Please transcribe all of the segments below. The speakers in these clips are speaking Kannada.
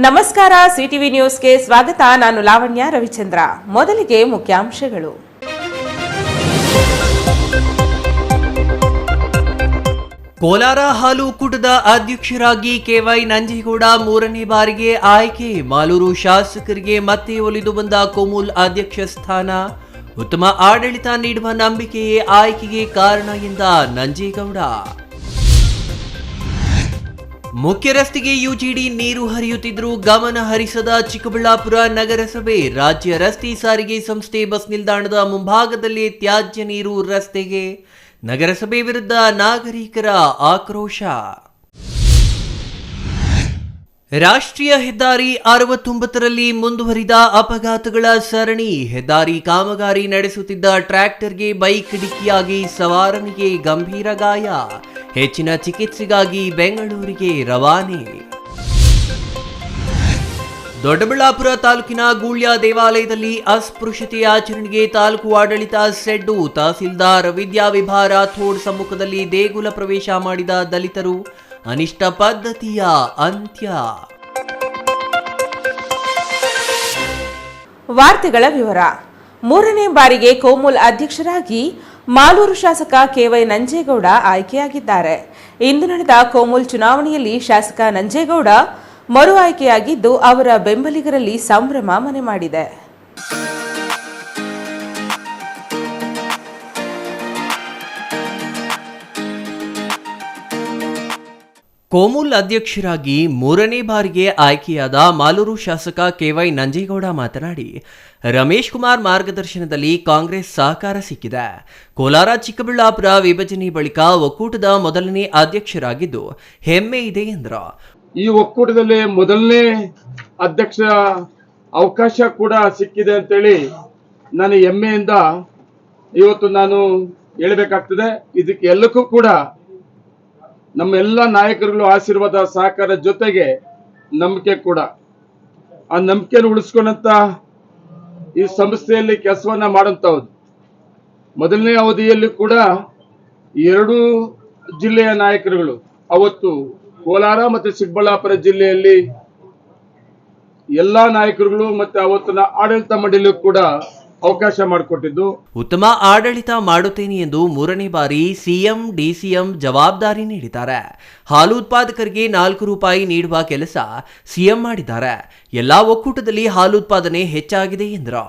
ನಮಸ್ಕಾರ, ಸಿಟಿವಿ ನ್ಯೂಸ್ಗೆ ಸ್ವಾಗತ. ನಾನು ಲಾವಣ್ಯ ರವಿಚಂದ್ರ. ಮೊದಲಿಗೆ ಮುಖ್ಯಾಂಶಗಳು. ಕೋಲಾರ ಹಾಲು ಒಕ್ಕೂಟದ ಅಧ್ಯಕ್ಷರಾಗಿ ಕೆವೈ ನಂಜೇಗೌಡ ಮೂರನೇ ಬಾರಿಗೆ ಆಯ್ಕೆ. ಮಾಲೂರು ಶಾಸಕರಿಗೆ ಮತ್ತೆ ಒಲಿದು ಬಂದ ಕೋಮುಲ್ ಅಧ್ಯಕ್ಷ ಸ್ಥಾನ. ಉತ್ತಮ ಆಡಳಿತ ನೀಡುವ ನಂಬಿಕೆಯೇ ಆಯ್ಕೆಗೆ ಕಾರಣ ಎಂದ ನಂಜೇಗೌಡ. ಮುಖ್ಯ ರಸ್ತೆಗೆ ಯುಜಿಡಿ ನೀರು ಹರಿಯುತ್ತಿದ್ದರೂ ಗಮನ ಹರಿಸದ ಚಿಕ್ಕಬಳ್ಳಾಪುರ ನಗರಸಭೆ. ರಾಜ್ಯ ರಸ್ತೆ ಸಾರಿಗೆ ಸಂಸ್ಥೆ ಬಸ್ ನಿಲ್ದಾಣದ ಮುಂಭಾಗದಲ್ಲಿ ತ್ಯಾಜ್ಯ ನೀರು ರಸ್ತೆಗೆ. ನಗರಸಭೆ ವಿರುದ್ಧ ನಾಗರಿಕರ ಆಕ್ರೋಶ. ರಾಷ್ಟ್ರೀಯ ಹೆದ್ದಾರಿ 69ರಲ್ಲಿ ಮುಂದುವರಿದ ಅಪಘಾತಗಳ ಸರಣಿ. ಹೆದ್ದಾರಿ ಕಾಮಗಾರಿ ನಡೆಸುತ್ತಿದ್ದ ಟ್ರ್ಯಾಕ್ಟರ್ಗೆ ಬೈಕ್ ಡಿಕ್ಕಿಯಾಗಿ ಸವಾರನಿಗೆ ಗಂಭೀರ ಗಾಯ. ಹೆಚ್ಚಿನ ಚಿಕಿತ್ಸೆಗಾಗಿ ಬೆಂಗಳೂರಿಗೆ ರವಾನೆ. ದೊಡ್ಡಬಳ್ಳಾಪುರ ತಾಲೂಕಿನ ಗೂಳ್ಯ ದೇವಾಲಯದಲ್ಲಿ ಅಸ್ಪೃಶ್ಯತೆ ಆಚರಣೆಗೆ ತಾಲೂಕು ಆಡಳಿತ ಸೆಡ್ಡು. ತಹಸೀಲ್ದಾರ್ ವಿದ್ಯಾವಿಭಾ ರಾಥೋಡ್ ಸಮ್ಮುಖದಲ್ಲಿ ದೇಗುಲ ಪ್ರವೇಶ ಮಾಡಿದ ದಲಿತರು. ಅನಿಷ್ಟ ಪದ್ಧತಿಯ ಅಂತ್ಯ. ವಾರ್ತೆಗಳ ವಿವರ. ಮೂರನೇ ಬಾರಿಗೆ ಕೋಮುಲ್ ಅಧ್ಯಕ್ಷರಾಗಿ ಮಾಲೂರು ಶಾಸಕ ಕೆವೈ ನಂಜೇಗೌಡ ಆಯ್ಕೆಯಾಗಿದ್ದಾರೆ. ಇಂದು ನಡೆದ ಕೋಮುಲ್ ಚುನಾವಣೆಯಲ್ಲಿ ಶಾಸಕ ನಂಜೇಗೌಡ ಮರು ಆಯ್ಕೆಯಾಗಿದ್ದು ಅವರ ಬೆಂಬಲಿಗರಲ್ಲಿ ಸಂಭ್ರಮ ಮನೆ ಮಾಡಿದೆ. ಕೋಮುಲ್ ಅಧ್ಯಕ್ಷರಾಗಿ ಮೂರನೇ ಬಾರಿಗೆ ಆಯ್ಕೆಯಾದ ಮಾಲೂರು ಶಾಸಕ ಕೆವೈ ನಂಜೇಗೌಡ ಮಾತನಾಡಿ, ರಮೇಶ್ ಕುಮಾರ್ ಮಾರ್ಗದರ್ಶನದಲ್ಲಿ ಕಾಂಗ್ರೆಸ್ ಸಹಕಾರ ಸಿಕ್ಕಿದೆ. ಕೋಲಾರ ಚಿಕ್ಕಬಳ್ಳಾಪುರ ವಿಭಜನೆ ಬಳಿಕ ಒಕ್ಕೂಟದ ಮೊದಲನೇ ಅಧ್ಯಕ್ಷರಾಗಿದ್ದು ಹೆಮ್ಮೆ ಇದೆ ಎಂದರು. ಈ ಒಕ್ಕೂಟದಲ್ಲಿ ಮೊದಲನೇ ಅಧ್ಯಕ್ಷ ಅವಕಾಶ ಕೂಡ ಸಿಕ್ಕಿದೆ ಅಂತೇಳಿ ನಾನು ಹೆಮ್ಮೆಯಿಂದ ಇವತ್ತು ನಾನು ಹೇಳಬೇಕಾಗ್ತದೆ. ಇದಕ್ಕೆ ಎಲ್ಲಕ್ಕೂ ಕೂಡ ನಮ್ಮೆಲ್ಲ ನಾಯಕರುಗಳು ಆಶೀರ್ವಾದ ಸಹಕಾರ ಜೊತೆಗೆ ನಂಬಿಕೆ ಕೂಡ. ಆ ನಂಬಿಕೆಯನ್ನು ಉಳಿಸ್ಕೊಂಡಂತ ಈ ಸಂಸ್ಥೆಯಲ್ಲಿ ಕೆಲಸವನ್ನ ಮಾಡುವಂತಹದ್ದು. ಮೊದಲನೇ ಅವಧಿಯಲ್ಲಿ ಕೂಡ 2 ಜಿಲ್ಲೆಯ ನಾಯಕರುಗಳು ಅವತ್ತು ಕೋಲಾರ ಮತ್ತು ಚಿಕ್ಕಬಳ್ಳಾಪುರ ಜಿಲ್ಲೆಯಲ್ಲಿ ಎಲ್ಲಾ ನಾಯಕರುಗಳು ಮತ್ತೆ ಅವತ್ತಿನ ಆಡಳಿತ ಮಂಡಳಿಯೂ ಕೂಡ ಅವಕಾಶ ಮಾಡಿಕೊಟ್ಟಿದ್ದು. ಉತ್ತಮ ಆಡಳಿತ ಮಾಡುತ್ತೇನೆ ಎಂದು ಮೂರನೇ ಬಾರಿ ಸಿಎಂ ಡಿಸಿಎಂ ಜವಾಬ್ದಾರಿ ನೀಡಿದ್ದಾರೆ. ಹಾಲು ಉತ್ಪಾದಕರಿಗೆ 4 ರೂಪಾಯಿ ನೀಡುವ ಕೆಲಸ ಸಿಎಂ ಮಾಡಿದ್ದಾರೆ. ಎಲ್ಲಾ ಒಕ್ಕೂಟದಲ್ಲಿ ಹಾಲು ಉತ್ಪಾದನೆ ಹೆಚ್ಚಾಗಿದೆ ಎಂದರು.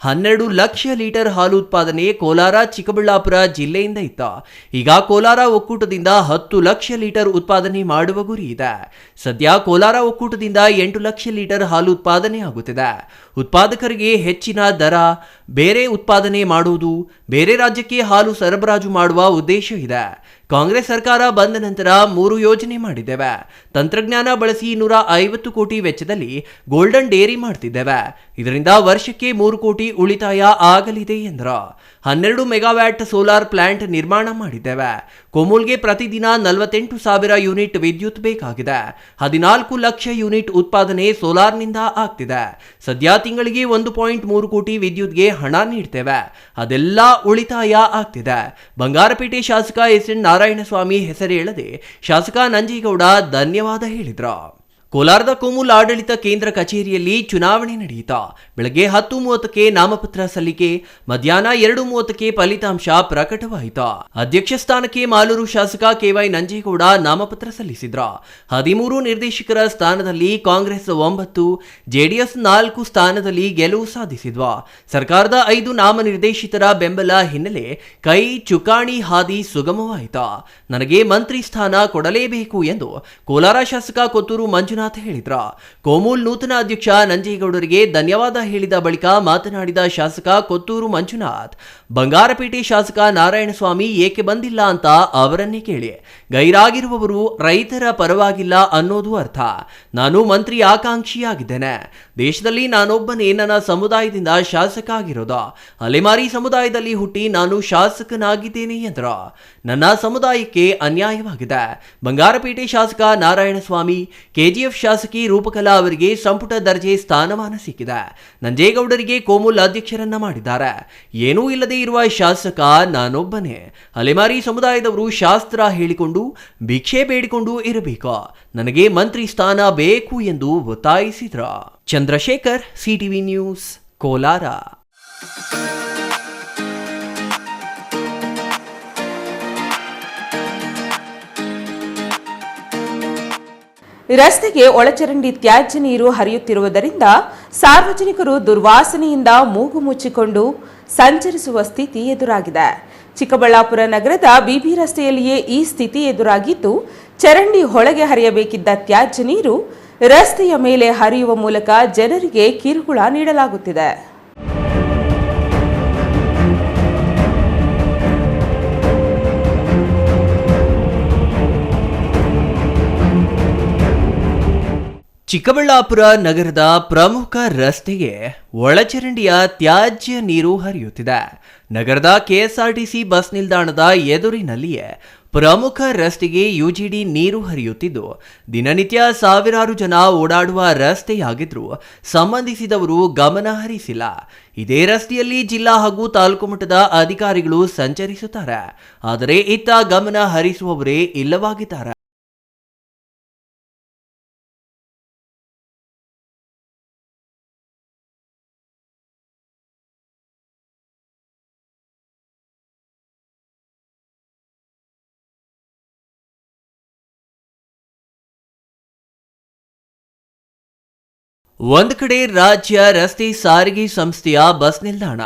12 ಲಕ್ಷ ಲೀಟರ್ ಹಾಲು ಉತ್ಪಾದನೆ ಕೋಲಾರ ಚಿಕ್ಕಬಳ್ಳಾಪುರ ಜಿಲ್ಲೆಯಿಂದ ಇತ್ತು. ಈಗ ಕೋಲಾರ ಒಕ್ಕೂಟದಿಂದ 10 ಲಕ್ಷ ಲೀಟರ್ ಉತ್ಪಾದನೆ ಮಾಡುವ ಗುರಿ ಇದೆ. ಸದ್ಯ ಕೋಲಾರ ಒಕ್ಕೂಟದಿಂದ 8 ಲಕ್ಷ ಲೀಟರ್ ಹಾಲು ಉತ್ಪಾದನೆ ಆಗುತ್ತಿದೆ. ಉತ್ಪಾದಕರಿಗೆ ಹೆಚ್ಚಿನ ದರ, ಬೇರೆ ಉತ್ಪಾದನೆ ಮಾಡುವುದು, ಬೇರೆ ರಾಜ್ಯಕ್ಕೆ ಹಾಲು ಸರಬರಾಜು ಮಾಡುವ ಉದ್ದೇಶ ಇದೆ. ಕಾಂಗ್ರೆಸ್ ಸರ್ಕಾರ ಬಂದ ನಂತರ 3 ಯೋಜನೆ ಮಾಡಿದ್ದೇವೆ. ತಂತ್ರಜ್ಞಾನ ಬಳಸಿ 150 ಕೋಟಿ ವೆಚ್ಚದಲ್ಲಿ ಗೋಲ್ಡನ್ ಡೇರಿ ಮಾಡ್ತಿದ್ದೇವೆ. ಇದರಿಂದ ವರ್ಷಕ್ಕೆ 3 ಕೋಟಿ ಉಳಿತಾಯ ಆಗಲಿದೆ ಎಂದರು. 12 ಮೆಗಾವ್ಯಾಟ್ ಸೋಲಾರ್ ಪ್ಲಾಂಟ್ ನಿರ್ಮಾಣ ಮಾಡಿದ್ದೇವೆ. ಕೋಮುಲ್ಗೆ ಪ್ರತಿದಿನ 48,000 ಯೂನಿಟ್ ವಿದ್ಯುತ್ ಬೇಕಾಗಿದೆ. 14 ಲಕ್ಷ ಯೂನಿಟ್ ಉತ್ಪಾದನೆ ಸೋಲಾರ್ನಿಂದ ಆಗ್ತಿದೆ. ಸದ್ಯ ತಿಂಗಳಿಗೆ 1.3 ಕೋಟಿ ವಿದ್ಯುತ್ಗೆ ಹಣ ನೀಡ್ತೇವೆ. ಅದೆಲ್ಲ ಉಳಿತಾಯ ಆಗ್ತಿದೆ. ಬಂಗಾರಪೇಟೆ ಶಾಸಕ ಎಸ್.ಎನ್. ನಾರಾಯಣಸ್ವಾಮಿ ಹೆಸರು ಹೇಳದೆ ಶಾಸಕ ನಂಜೇಗೌಡ ಧನ್ಯವಾದ ಹೇಳಿದ್ರು. ಕೋಲಾರದ ಕೋಮುಲ್ ಆಡಳಿತ ಕೇಂದ್ರ ಕಚೇರಿಯಲ್ಲಿ ಚುನಾವಣೆ ನಡೆಯಿತು. ಬೆಳಗ್ಗೆ 10:30ಕ್ಕೆ ನಾಮಪತ್ರ ಸಲ್ಲಿಕೆ, ಮಧ್ಯಾಹ್ನ 2:30ಕ್ಕೆ ಫಲಿತಾಂಶ ಪ್ರಕಟವಾಯಿತು. ಅಧ್ಯಕ್ಷ ಸ್ಥಾನಕ್ಕೆ ಮಾಲೂರು ಶಾಸಕ ಕೆವೈ ನಂಜೇಗೌಡ ನಾಮಪತ್ರ ಸಲ್ಲಿಸಿದ್ರು. 13 ನಿರ್ದೇಶಕರ ಸ್ಥಾನದಲ್ಲಿ ಕಾಂಗ್ರೆಸ್ 9, ಜೆಡಿಎಸ್ 4 ಸ್ಥಾನದಲ್ಲಿ ಗೆಲುವು ಸಾಧಿಸಿದ್ವು. ಸರ್ಕಾರದ 5 ನಾಮನಿರ್ದೇಶಿತರ ಬೆಂಬಲ ಹಿನ್ನೆಲೆ ಕೈ ಚುಕ್ಕಾಣಿ ಹಾದಿ ಸುಗಮವಾಯಿತು. ನನಗೆ ಮಂತ್ರಿ ಸ್ಥಾನ ಕೊಡಲೇಬೇಕು ಎಂದು ಕೋಲಾರ ಶಾಸಕ ಕೊತ್ತೂರು ಮಂಜುನಾಥ್ ಹೇಳಿದ್ರ. ಕೋಮುಲ್ ನೂತನ ಅಧ್ಯಕ್ಷ ನಂಜೇಗೌಡರಿಗೆ ಧನ್ಯವಾದ ಹೇಳಿದ ಬಳಿಕ ಮಾತನಾಡಿದ ಶಾಸಕ ಕೊತ್ತೂರು ಮಂಜುನಾಥ್, ಬಂಗಾರಪೇಟೆ ಶಾಸಕ ನಾರಾಯಣಸ್ವಾಮಿ ಏಕೆ ಬಂದಿಲ್ಲ ಅಂತ ಅವರನ್ನೇ ಕೇಳಿ. ಗೈರಾಗಿರುವವರು ರೈತರ ಪರವಾಗಿಲ್ಲ ಅನ್ನೋದು ಅರ್ಥ. ನಾನು ಮಂತ್ರಿ ಆಕಾಂಕ್ಷಿಯಾಗಿದ್ದೇನೆ. ದೇಶದಲ್ಲಿ ನಾನೊಬ್ಬನೇ ನನ್ನ ಸಮುದಾಯದಿಂದ ಶಾಸಕ ಆಗಿರೋದು. ಅಲೆಮಾರಿ ಸಮುದಾಯದಲ್ಲಿ ಹುಟ್ಟಿ ನಾನು ಶಾಸಕನಾಗಿದ್ದೇನೆ ಎಂದರು. ನನ್ನ ಸಮುದಾಯಕ್ಕೆ ಅನ್ಯಾಯವಾಗಿದೆ. ಬಂಗಾರಪೇಟೆ ಶಾಸಕ ನಾರಾಯಣಸ್ವಾಮಿ, ಕೆಜಿಎಫ್ ಶಾಸಕಿ ರೂಪಕಲಾ ಅವರಿಗೆ ಸಂಪುಟ ದರ್ಜೆ ಸ್ಥಾನಮಾನ ಸಿಕ್ಕಿದೆ. ನಂಜೇಗೌಡರಿಗೆ ಕೋಮುಲ್ ಅಧ್ಯಕ್ಷರನ್ನ ಮಾಡಿದ್ದಾರೆ. ಏನೂ ಇಲ್ಲದೆ ಇರುವ ಶಾಸಕ ನಾನೊಬ್ಬನೇ. ಅಲೆಮಾರಿ ಸಮುದಾಯದವರು ಶಾಸ್ತ್ರ ಹೇಳಿಕೊಂಡು ಭಿಕ್ಷೆ ಬೇಡಿಕೊಂಡು ಇರಬೇಕು, ನನಗೆ ಮಂತ್ರಿ ಸ್ಥಾನ ಬೇಕು ಎಂದು ಒತ್ತಾಯಿಸಿದ್ರ. Chandrashekar, CTV news, Kolar. ರಸ್ತೆಗೆ ಒಳಚರಂಡಿ ತ್ಯಾಜ್ಯ ನೀರು ಹರಿಯುತ್ತಿರುವುದರಿಂದ ಸಾರ್ವಜನಿಕರು ದುರ್ವಾಸನೆಯಿಂದ ಮೂಗು ಮುಚ್ಚಿಕೊಂಡು ಸಂಚರಿಸುವ ಸ್ಥಿತಿ ಎದುರಾಗಿದೆ. ಚಿಕ್ಕಬಳ್ಳಾಪುರ ನಗರದ ಬಿಬಿ ರಸ್ತೆಯಲ್ಲಿಯೇ ಈ ಸ್ಥಿತಿ ಎದುರಾಗಿದ್ದು, ಚರಂಡಿ ಹೊಳೆಗೆ ಹರಿಯಬೇಕಿದ್ದ ತ್ಯಾಜ್ಯ ನೀರು ರಸ್ತೆಯ ಮೇಲೆ ಹರಿಯುವ ಮೂಲಕ ಜನರಿಗೆ ಕಿರುಕುಳ ನೀಡಲಾಗುತ್ತಿದೆ. ಚಿಕ್ಕಬಳ್ಳಾಪುರ ನಗರದ ಪ್ರಮುಖ ರಸ್ತೆಗೆ ಒಳಚರಂಡಿಯ ತ್ಯಾಜ್ಯ ನೀರು ಹರಿಯುತ್ತಿದೆ. ನಗರದ ಕೆಎಸ್ಆರ್ಟಿಸಿ ಬಸ್ ನಿಲ್ದಾಣದ ಎದುರಿನಲ್ಲಿಯೇ ಪ್ರಮುಖ ರಸ್ತೆಗೆ ಯುಜಿಡಿ ನೀರು ಹರಿಯುತ್ತಿದ್ದು, ದಿನನಿತ್ಯ ಸಾವಿರಾರು ಜನ ಓಡಾಡುವ ರಸ್ತೆಯಾಗಿದ್ರೂ ಸಂಬಂಧಿಸಿದವರು ಗಮನ ಹರಿಸಿಲ್ಲ. ಇದೇ ರಸ್ತೆಯಲ್ಲಿ ಜಿಲ್ಲಾ ಹಾಗೂ ತಾಲೂಕು ಮಟ್ಟದ ಅಧಿಕಾರಿಗಳು ಸಂಚರಿಸುತ್ತಾರೆ, ಆದರೆ ಇತ್ತ ಗಮನ ಹರಿಸುವವರೇ ಇಲ್ಲವಾಗಿದ್ದಾರೆ. ಒಂದು ಕಡೆ ರಾಜ್ಯ ರಸ್ತೆ ಸಾರಿಗೆ ಸಂಸ್ಥೆಯ ಬಸ್ ನಿಲ್ದಾಣ,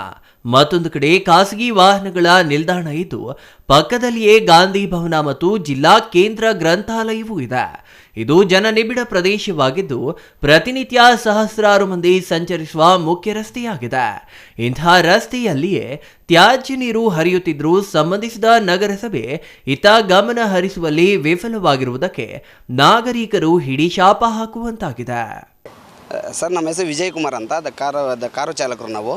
ಮತ್ತೊಂದು ಕಡೆ ಖಾಸಗಿ ವಾಹನಗಳ ನಿಲ್ದಾಣ ಇದ್ದು, ಪಕ್ಕದಲ್ಲಿಯೇ ಗಾಂಧಿ ಭವನ ಮತ್ತು ಜಿಲ್ಲಾ ಕೇಂದ್ರ ಗ್ರಂಥಾಲಯವೂ ಇದೆ. ಇದು ಜನನಿಬಿಡ ಪ್ರದೇಶವಾಗಿದ್ದು, ಪ್ರತಿನಿತ್ಯ ಸಹಸ್ರಾರು ಮಂದಿ ಸಂಚರಿಸುವ ಮುಖ್ಯ ರಸ್ತೆಯಾಗಿದೆ. ಇಂಥ ರಸ್ತೆಯಲ್ಲಿಯೇ ತ್ಯಾಜ್ಯ ನೀರು ಹರಿಯುತ್ತಿದ್ದರೂ ಸಂಬಂಧಿಸಿದ ನಗರಸಭೆ ಇತ್ತ ಗಮನ ಹರಿಸುವಲ್ಲಿ ವಿಫಲವಾಗಿರುವುದಕ್ಕೆ ನಾಗರಿಕರು ಹಿಡಿಶಾಪ ಹಾಕುವಂತಾಗಿದೆ. ಸರ್, ನಮ್ಮ ಹೆಸರು ವಿಜಯ್ ಕುಮಾರ್ ಅಂತ, ಕಾರು ಚಾಲಕರು ನಾವು.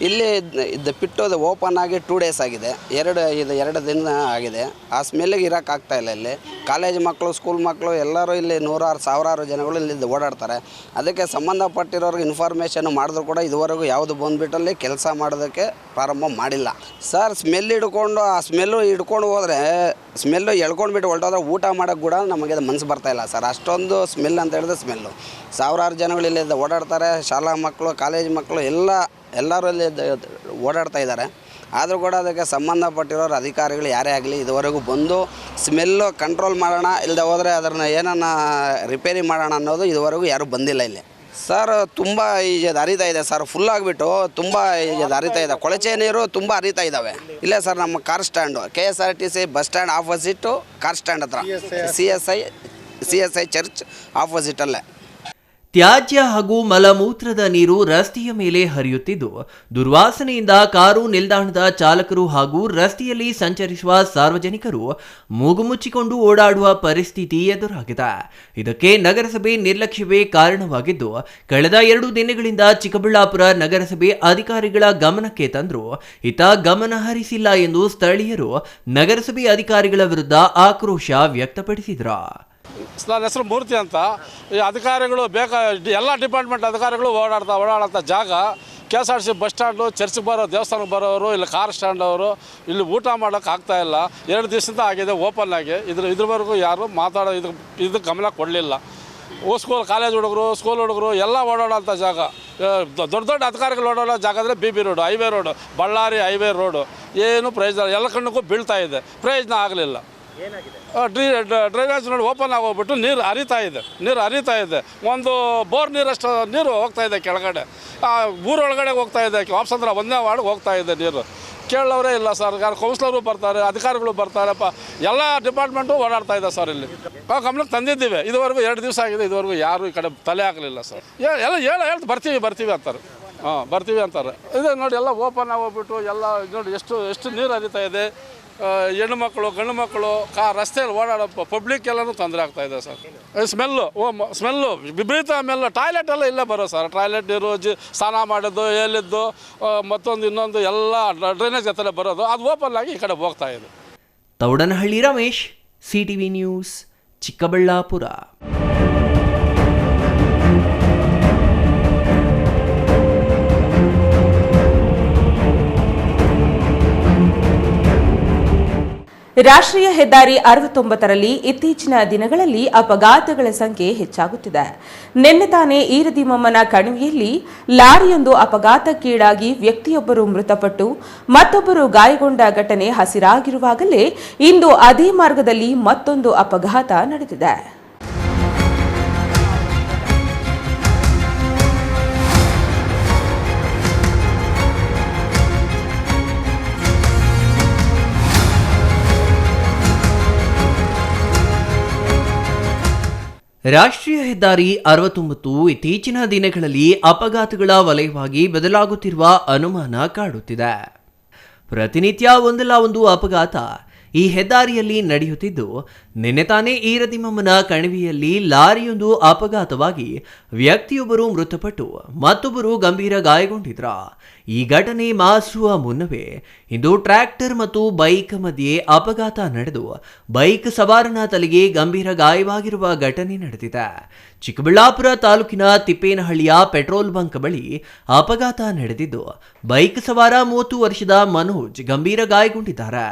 ಇಲ್ಲಿ ಇದು ಪಿಟ್ಟು ಓಪನ್ ಆಗಿ 2 ಡೇಸ್ ಆಗಿದೆ, ಎರಡು ದಿನ ಆಗಿದೆ. ಆ ಸ್ಮೆಲ್ಲಿಗೆ ಇರೋಕ್ಕಾಗ್ತಾ ಇಲ್ಲ. ಇಲ್ಲಿ ಕಾಲೇಜ್ ಮಕ್ಕಳು, ಸ್ಕೂಲ್ ಮಕ್ಕಳು ಎಲ್ಲರೂ ಇಲ್ಲಿ ಸಾವಿರಾರು ಜನಗಳು ಇಲ್ಲಿ ಓಡಾಡ್ತಾರೆ. ಅದಕ್ಕೆ ಸಂಬಂಧಪಟ್ಟಿರೋರಿಗೆ ಇನ್ಫಾರ್ಮೇಷನ್ ಮಾಡಿದ್ರು ಕೂಡ ಇದುವರೆಗೂ ಯಾವುದು ಬಂದುಬಿಟ್ಟಲ್ಲಿ ಕೆಲಸ ಮಾಡೋದಕ್ಕೆ ಪ್ರಾರಂಭ ಮಾಡಿಲ್ಲ. ಸರ್, ಸ್ಮೆಲ್ ಹಿಡ್ಕೊಂಡು ಆ ಸ್ಮೆಲ್ಲು ಹಿಡ್ಕೊಂಡು ಹೋದರೆ ಸ್ಮೆಲ್ಲು ಎಳ್ಕೊಂಡ್ಬಿಟ್ಟು ಹೊರಟೋದ್ರೆ ಊಟ ಮಾಡೋಕ್ಕೆ ಕೂಡ ನಮಗೆ ಮನಸ್ಸು ಬರ್ತಾಯಿಲ್ಲ ಸರ್. ಅಷ್ಟೊಂದು ಸ್ಮೆಲ್ ಅಂತ ಹೇಳಿದ್ರೆ ಸ್ಮೆಲ್ಲು. ಸಾವಿರಾರು ಜನಗಳು ಇಲ್ಲಿ ಓಡಾಡ್ತಾರೆ. ಶಾಲಾ ಮಕ್ಕಳು, ಕಾಲೇಜ್ ಮಕ್ಕಳು ಎಲ್ಲರೂ ಇಲ್ಲಿ ಓಡಾಡ್ತಾ ಇದ್ದಾರೆ. ಆದರೂ ಕೂಡ ಅದಕ್ಕೆ ಸಂಬಂಧಪಟ್ಟಿರೋರು ಅಧಿಕಾರಿಗಳು ಯಾರೇ ಆಗಲಿ ಇದುವರೆಗೂ ಬಂದು ಸ್ಮೆಲ್ಲು ಕಂಟ್ರೋಲ್ ಮಾಡೋಣ, ಇಲ್ಲದೆ ಹೋದರೆ ಅದನ್ನು ಏನನ್ನ ರಿಪೇರಿ ಮಾಡೋಣ ಅನ್ನೋದು ಇದುವರೆಗೂ ಯಾರೂ ಬಂದಿಲ್ಲ ಇಲ್ಲಿ. ಸರ್, ತುಂಬ ಈಗ ಹರಿತಾ ಇದೆ ಸರ್, ಫುಲ್ ಆಗಿಬಿಟ್ಟು ತುಂಬ ಈಗ ಹರಿತಾ ಇದೆ. ಕೊಳಚೆ ನೀರು ತುಂಬ ಹರಿತಾ ಇದ್ದಾವೆ. ಇಲ್ಲೇ ಸರ್ ನಮ್ಮ car stand, KSRTC bus stand opposite car stand ಹತ್ರ, CSI ಚರ್ಚ್ ಆಪೋಸಿಟಲ್ಲೇ. ತ್ಯಾಜ್ಯ ಹಾಗೂ ಮಲಮೂತ್ರದ ನೀರು ರಸ್ತೆಯ ಮೇಲೆ ಹರಿಯುತ್ತಿದ್ದು, ದುರ್ವಾಸನೆಯಿಂದ ಕಾರು ನಿಲ್ದಾಣದ ಚಾಲಕರು ಹಾಗೂ ರಸ್ತೆಯಲ್ಲಿ ಸಂಚರಿಸುವ ಸಾರ್ವಜನಿಕರು ಮೂಗು ಮುಚ್ಚಿಕೊಂಡು ಓಡಾಡುವ ಪರಿಸ್ಥಿತಿ ಎದುರಾಗಿದೆ. ಇದಕ್ಕೆ ನಗರಸಭೆ ನಿರ್ಲಕ್ಷ್ಯವೇ ಕಾರಣವಾಗಿದ್ದು, ಕಳೆದ 2 ದಿನಗಳಿಂದ ಚಿಕ್ಕಬಳ್ಳಾಪುರ ನಗರಸಭೆ ಅಧಿಕಾರಿಗಳ ಗಮನಕ್ಕೆ ತಂದರೂ ಇತ್ತ ಗಮನ ಹರಿಸಿಲ್ಲ ಎಂದು ಸ್ಥಳೀಯರು ನಗರಸಭೆ ಅಧಿಕಾರಿಗಳ ವಿರುದ್ಧ ಆಕ್ರೋಶ ವ್ಯಕ್ತಪಡಿಸಿದರು. ನನ್ನ ಹೆಸರು ಮೂರ್ತಿ ಅಂತ. ಈ ಅಧಿಕಾರಿಗಳು ಎಲ್ಲ ಡಿಪಾರ್ಟ್ಮೆಂಟ್ ಅಧಿಕಾರಿಗಳು ಓಡಾಡ್ತಾ ಜಾಗ KSRTC ಬಸ್ ಸ್ಟ್ಯಾಂಡು, ಚರ್ಚ್ಗೆ ದೇವಸ್ಥಾನಕ್ಕೆ ಬರೋರು, ಇಲ್ಲಿ ಕಾರ್ ಸ್ಟ್ಯಾಂಡ್ ಅವರು ಇಲ್ಲಿ ಊಟ ಮಾಡೋಕ್ಕೆ ಆಗ್ತಾಯಿಲ್ಲ. 2 ದಿವಸದಿಂದ ಆಗಿದೆ ಓಪನ್ ಆಗಿ. ಇದ್ರವರೆಗೂ ಯಾರು ಇದು ಗಮನ ಕೊಡಲಿಲ್ಲ. ಕಾಲೇಜ್ ಹುಡುಗರು, ಸ್ಕೂಲ್ ಹುಡುಗರು ಎಲ್ಲ ಓಡಾಡೋಂಥ ಜಾಗ, ದೊಡ್ಡ ಅಧಿಕಾರಿಗಳು ಓಡಾಡೋ ಜಾಗ ಅಂದರೆ BB road, highway road, Ballari highway road. ಏನು ಪ್ರಯೋಜನ, ಎಲ್ಲ ಕಣ್ಣಕ್ಕೂ ಬೀಳ್ತಾ ಇದೆ, ಪ್ರಯೋಜನ ಆಗಲಿಲ್ಲ. ಡ್ರೈನೇಜ್ ನೋಡಿ ಓಪನ್ ಆಗೋಗ್ಬಿಟ್ಟು ನೀರು ಹರಿತಾ ಇದೆ. ಒಂದು ಬೋರ್ ನೀರಷ್ಟು ನೀರು ಹೋಗ್ತಾ ಇದೆ ಕೆಳಗಡೆ, ಊರೊಳಗಡೆ ಹೋಗ್ತಾ ಇದೆ. ವಾಪಸಂದ್ರ 1ನೇ ವಾರ್ಡ್ಗೆ ಹೋಗ್ತಾ ಇದೆ ನೀರು. ಕೇಳೋರೇ ಇಲ್ಲ ಸರ್. ಕೌನ್ಸಿಲರು ಬರ್ತಾರೆ, ಅಧಿಕಾರಿಗಳು ಬರ್ತಾರಪ್ಪ, ಎಲ್ಲ ಡಿಪಾರ್ಟ್ಮೆಂಟು ಓಡಾಡ್ತಾ ಇದೆ ಸರ್. ಇಲ್ಲಿ ನಾವು ಗಮನಕ್ಕೆ ತಂದಿದ್ದೀವಿ. ಇದುವರೆಗೂ 2 ದಿವಸ ಆಗಿದೆ, ಇದುವರೆಗೂ ಯಾರು ಈ ಕಡೆ ತಲೆ ಹಾಕಲಿಲ್ಲ ಸರ್. ಹೇಳ್ತು ಬರ್ತೀವಿ ಅಂತಾರೆ. ಬರ್ತೀವಿ ಅಂತಾರೆ. ಇದೆ ನೋಡಿ, ಎಲ್ಲ ಓಪನ್ ಆಗೋಗ್ಬಿಟ್ಟು ಎಲ್ಲ ನೋಡಿ ಎಷ್ಟು ನೀರು ಹರಿತಾ ಇದೆ. ಹೆಣ್ಣು ಮಕ್ಕಳು, ಗಂಡು ಮಕ್ಕಳು ರಸ್ತೆಯಲ್ಲಿ ಓಡಾಡೋ ಪಬ್ಲಿಕ್ ಎಲ್ಲನೂ ತೊಂದರೆ ಆಗ್ತಾ ಇದೆ ಸರ್. ಸ್ಮೆಲ್ಲು ವಿಪರೀತ ಸ್ಮೆಲ್ಲು. ಟಾಯ್ಲೆಟ್ ಎಲ್ಲ ಇಲ್ಲೇ ಬರೋ ಸರ್. ಟಾಯ್ಲೆಟ್ ನೀರು ಸ್ನಾನ ಮಾಡೋದು, ಎಲ್ಲಿದ್ದು ಇನ್ನೊಂದು ಎಲ್ಲ ಡ್ರೈನೇಜ್ ಜೊತೆ ಬರೋದು, ಅದು ಓಪನ್ ಆಗಿ ಈ ಕಡೆ ಹೋಗ್ತಾ ಇದೆ. Thoudanahalli Ramesh, CTV news, Chikkaballapur. ರಾಷ್ಟ್ರೀಯ ಹೆದ್ದಾರಿ 69ರಲ್ಲಿ ಇತ್ತೀಚಿನ ದಿನಗಳಲ್ಲಿ ಅಪಘಾತಗಳ ಸಂಖ್ಯೆ ಹೆಚ್ಚಾಗುತ್ತಿದೆ. ನಿನ್ನೆ ತಾನೇ ಈರದಿಮಮ್ಮನ ಕಣಿವೆಯಲ್ಲಿ ಲಾರಿಯೊಂದು ಅಪಘಾತಕ್ಕೀಡಾಗಿ ವ್ಯಕ್ತಿಯೊಬ್ಬರು ಮೃತಪಟ್ಟು ಮತ್ತೊಬ್ಬರು ಗಾಯಗೊಂಡ ಘಟನೆ ಹಸಿರಾಗಿರುವಾಗಲೇ ಇಂದು ಅದೇ ಮಾರ್ಗದಲ್ಲಿ ಮತ್ತೊಂದು ಅಪಘಾತ ನಡೆದಿದೆ. ರಾಷ್ಟ್ರೀಯ ಹೆದ್ದಾರಿ 69 ಇತ್ತೀಚಿನ ದಿನಗಳಲ್ಲಿ ಅಪಘಾತಗಳ ವಲಯವಾಗಿ ಬದಲಾಗುತ್ತಿರುವ ಅನುಮಾನ ಕಾಡುತ್ತಿದೆ. ಪ್ರತಿನಿತ್ಯ ಒಂದಲ್ಲ ಒಂದು ಅಪಘಾತ ಈ ಹೆದ್ದಾರಿಯಲ್ಲಿ ನಡೆಯುತ್ತಿದ್ದು, ನಿನ್ನೆ ತಾನೇ ಈರದಿಮಮ್ಮನ ಕಣಿವೆಯಲ್ಲಿ ಲಾರಿಯೊಂದು ಅಪಘಾತವಾಗಿ ವ್ಯಕ್ತಿಯೊಬ್ಬರು ಮೃತಪಟ್ಟು ಮತ್ತೊಬ್ಬರು ಗಂಭೀರ ಗಾಯಗೊಂಡಿದ್ರ. ಈ ಘಟನೆ ಮಾಸುವ ಮುನ್ನವೇ ಇಂದು ಟ್ರ್ಯಾಕ್ಟರ್ ಮತ್ತು ಬೈಕ್ ಮಧ್ಯೆ ಅಪಘಾತ ನಡೆದು ಬೈಕ್ ಸವಾರನ ತಲೆಗೆ ಗಂಭೀರ ಗಾಯವಾಗಿರುವ ಘಟನೆ ನಡೆದಿದೆ. ಚಿಕ್ಕಬಳ್ಳಾಪುರ ತಾಲೂಕಿನ ತಿಪ್ಪೇನಹಳ್ಳಿಯ ಪೆಟ್ರೋಲ್ ಬಂಕ್ ಬಳಿ ಅಪಘಾತ ನಡೆದಿದ್ದು, ಬೈಕ್ ಸವಾರ 30 ವರ್ಷದ ಮನೋಜ್ ಗಂಭೀರ ಗಾಯಗೊಂಡಿದ್ದಾರೆ.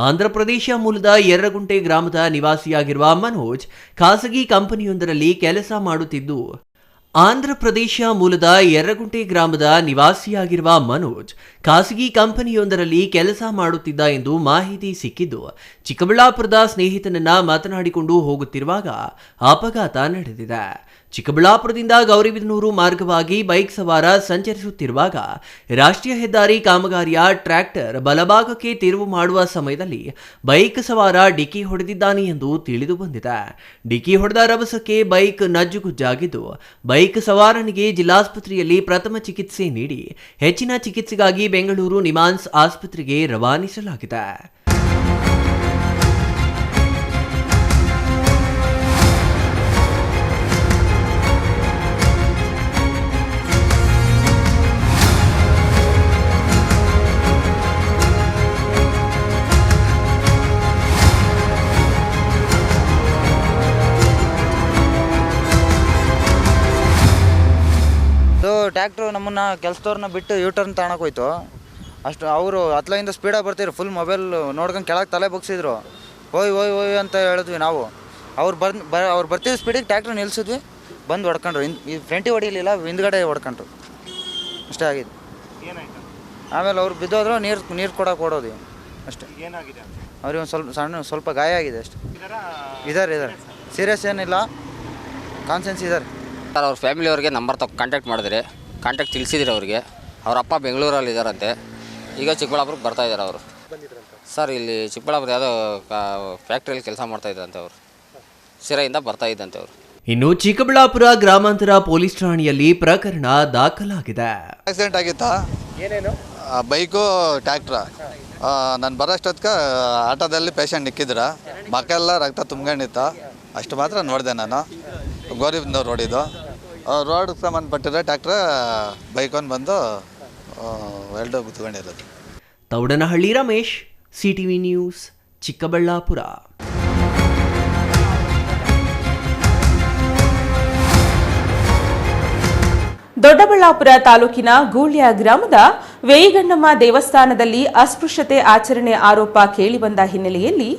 ಆಂಧ್ರಪ್ರದೇಶ ಮೂಲದ ಯರ್ರಗುಂಟೆ ಗ್ರಾಮದ ನಿವಾಸಿಯಾಗಿರುವ ಮನೋಜ್ ಖಾಸಗಿ ಕಂಪನಿಯೊಂದರಲ್ಲಿ ಕೆಲಸ ಮಾಡುತ್ತಿದ್ದು ಆಂಧ್ರಪ್ರದೇಶ ಮೂಲದ ಯರ್ರಗುಂಟೆ ಗ್ರಾಮದ ನಿವಾಸಿಯಾಗಿರುವ ಮನೋಜ್ ಖಾಸಗಿ ಕಂಪನಿಯೊಂದರಲ್ಲಿ ಕೆಲಸ ಮಾಡುತ್ತಿದ್ದ ಎಂದು ಮಾಹಿತಿ ಸಿಕ್ಕಿದ್ದು, ಚಿಕ್ಕಬಳ್ಳಾಪುರದ ಸ್ನೇಹಿತನನ್ನ ಮಾತನಾಡಿಕೊಂಡು ಹೋಗುತ್ತಿರುವಾಗ ಅಪಘಾತ ನಡೆದಿದೆ. ಚಿಕ್ಕಬಳ್ಳಾಪುರದಿಂದ ಗೌರಿಬಿದನೂರು ಮಾರ್ಗವಾಗಿ ಬೈಕ್ ಸವಾರ ಸಂಚರಿಸುತ್ತಿರುವಾಗ ರಾಷ್ಟ್ರೀಯ ಹೆದ್ದಾರಿ ಕಾಮಗಾರಿಯ ಟ್ರ್ಯಾಕ್ಟರ್ ಬಲಭಾಗಕ್ಕೆ ತಿರುವು ಮಾಡುವ ಸಮಯದಲ್ಲಿ ಬೈಕ್ ಸವಾರ ಡಿಕ್ಕಿ ಹೊಡೆದಿದ್ದಾನೆ ಎಂದು ತಿಳಿದು ಬಂದಿದೆ. ಡಿಕ್ಕಿ ಹೊಡೆದ ರಭಸಕ್ಕೆ ಬೈಕ್ ನಜ್ಜುಗುಜ್ಜಾಗಿದ್ದು, ಬೈಕ್ ಸವಾರನಿಗೆ ಜಿಲ್ಲಾಸ್ಪತ್ರೆಯಲ್ಲಿ ಪ್ರಥಮ ಚಿಕಿತ್ಸೆ ನೀಡಿ ಹೆಚ್ಚಿನ ಚಿಕಿತ್ಸೆಗಾಗಿ ಬೆಂಗಳೂರು ನಿಮಾನ್ಸ್ ಆಸ್ಪತ್ರೆಗೆ ರವಾನಿಸಲಾಗಿದೆ. ಟ್ಯಾಕ್ಟ್ರು ನಮ್ಮನ್ನ ಕೆಲಸದವ್ರನ್ನ ಬಿಟ್ಟು ಯೂಟರ್ನ್ ತಗೊಳಕ್ಕೆ ಹೋಯ್ತು. ಅಷ್ಟು ಅವರು ಹತ್ಲಿಂದ ಸ್ಪೀಡಾಗಿ ಬರ್ತಿದ್ರು, ಫುಲ್ ಮೊಬೈಲ್ ನೋಡ್ಕೊಂಡು ಕೆಳಗೆ ತಲೆ ಬಗ್ಸಿದ್ರು. ಓಯ್ ಅಂತ ಹೇಳಿದ್ವಿ ನಾವು. ಅವ್ರು ಬರ್ತಿದ್ದ ಸ್ಪೀಡಿಗೆ ಟ್ಯಾಕ್ಟ್ರ್ ನಿಲ್ಸಿದ್ವಿ, ಬಂದು ಹೊಡ್ಕೊಂಡ್ರು. ಈ ಫ್ರಂಟಿಗೆ ಹೊಡಿಲಿಲ್ಲ, ಹಿಂದ್ಗಡೆ ಹೊಡ್ಕೊಂಡ್ರು. ಅಷ್ಟೇ ಆಗಿದೆ. ಆಮೇಲೆ ಅವ್ರು ಬಿದ್ದೋದ್ರು, ನೀರು ಕೊಡೋಕೆ ಓಡೋದು ಅಷ್ಟೇ. ಅವ್ರಿಗೆ ಒಂದು ಸ್ವಲ್ಪ ಗಾಯ ಆಗಿದೆ ಅಷ್ಟೇ. ಇದ್ದಾರೆ ಸೀರಿಯಸ್ ಏನಿಲ್ಲ, ಕಾನ್ಸೆನ್ಸ್ ಇದ್ದಾರೆ. ಸರ್ ಅವ್ರ ಫ್ಯಾಮಿಲಿಯವ್ರಿಗೆ ನಂಬರ್ ಕಾಂಟ್ಯಾಕ್ಟ್ ಮಾಡಿದ್ರೆ ಕಾಂಟ್ಯಾಕ್ಟ್ ತಿಳಿಸಿದ್ರೆ ಅವ್ರಿಗೆ. ಅವ್ರ ಅಪ್ಪ ಬೆಂಗಳೂರಲ್ಲಿ ಇದ್ದಾರಂತೆ, ಈಗ ಚಿಕ್ಕಬಳ್ಳಾಪುರಕ್ಕೆ ಬರ್ತಾ ಇದ್ದಾರೆ ಅವರು. ಸರ್ ಇಲ್ಲಿ ಚಿಕ್ಕಬಳ್ಳಾಪುರ ಯಾವುದೋ ಫ್ಯಾಕ್ಟ್ರಿಯಲ್ಲಿ ಕೆಲಸ ಮಾಡ್ತಾ ಇದ್ರಂತೆ ಅವರು, ಸಿರೆಯಿಂದ ಬರ್ತಾ ಇದ್ದಂತೆ ಅವರು. ಇನ್ನು ಚಿಕ್ಕಬಳ್ಳಾಪುರ ಗ್ರಾಮಾಂತರ ಪೊಲೀಸ್ ಠಾಣೆಯಲ್ಲಿ ಪ್ರಕರಣ ದಾಖಲಾಗಿದೆ. ಆಕ್ಸಿಡೆಂಟ್ ಆಗಿತ್ತಾ? ಏನೇನು ಬೈಕು ಟ್ಯಾಕ್ಟ್ರ. ನಾನು ಬರೋಷ್ಟೊತ್ತಿಗೆ ಆಟೋದಲ್ಲಿ ಪೇಷಂಟ್ ನಿಕ್ಕಿದ್ರ, ಮಕ್ಕೆಲ್ಲ ರಕ್ತ ತುಂಬ್ಕೊಂಡಿತ್ತು. ಅಷ್ಟು ಮಾತ್ರ ನೋಡಿದೆ ನಾನು. ಗೌರಿಬಿದನೂರು ರೋಡಿದ್ದು ರೋಡ್ಗೆ ಸಂಬಂಧಪಟ್ಟಿರೋ ಟ್ಯಾಕ್ಟ್ರ ಬೈಕೊಂಡು ಬಂದು ಎರಡು ಗುದ್ಕೊಂಡಿರೋದು. Thoudanahalli Ramesh, CTV news, Chikkaballapur. ದೊಡ್ಡಬಳ್ಳಾಪುರ ತಾಲೂಕಿನ ಗೂಳ್ಯ ಗ್ರಾಮದ ವೇಯಿಗಣ್ಣಮ್ಮ ದೇವಸ್ಥಾನದಲ್ಲಿ ಅಸ್ಪೃಶ್ಯತೆ ಆಚರಣೆ ಆರೋಪ ಕೇಳಿಬಂದ ಹಿನ್ನೆಲೆಯಲ್ಲಿ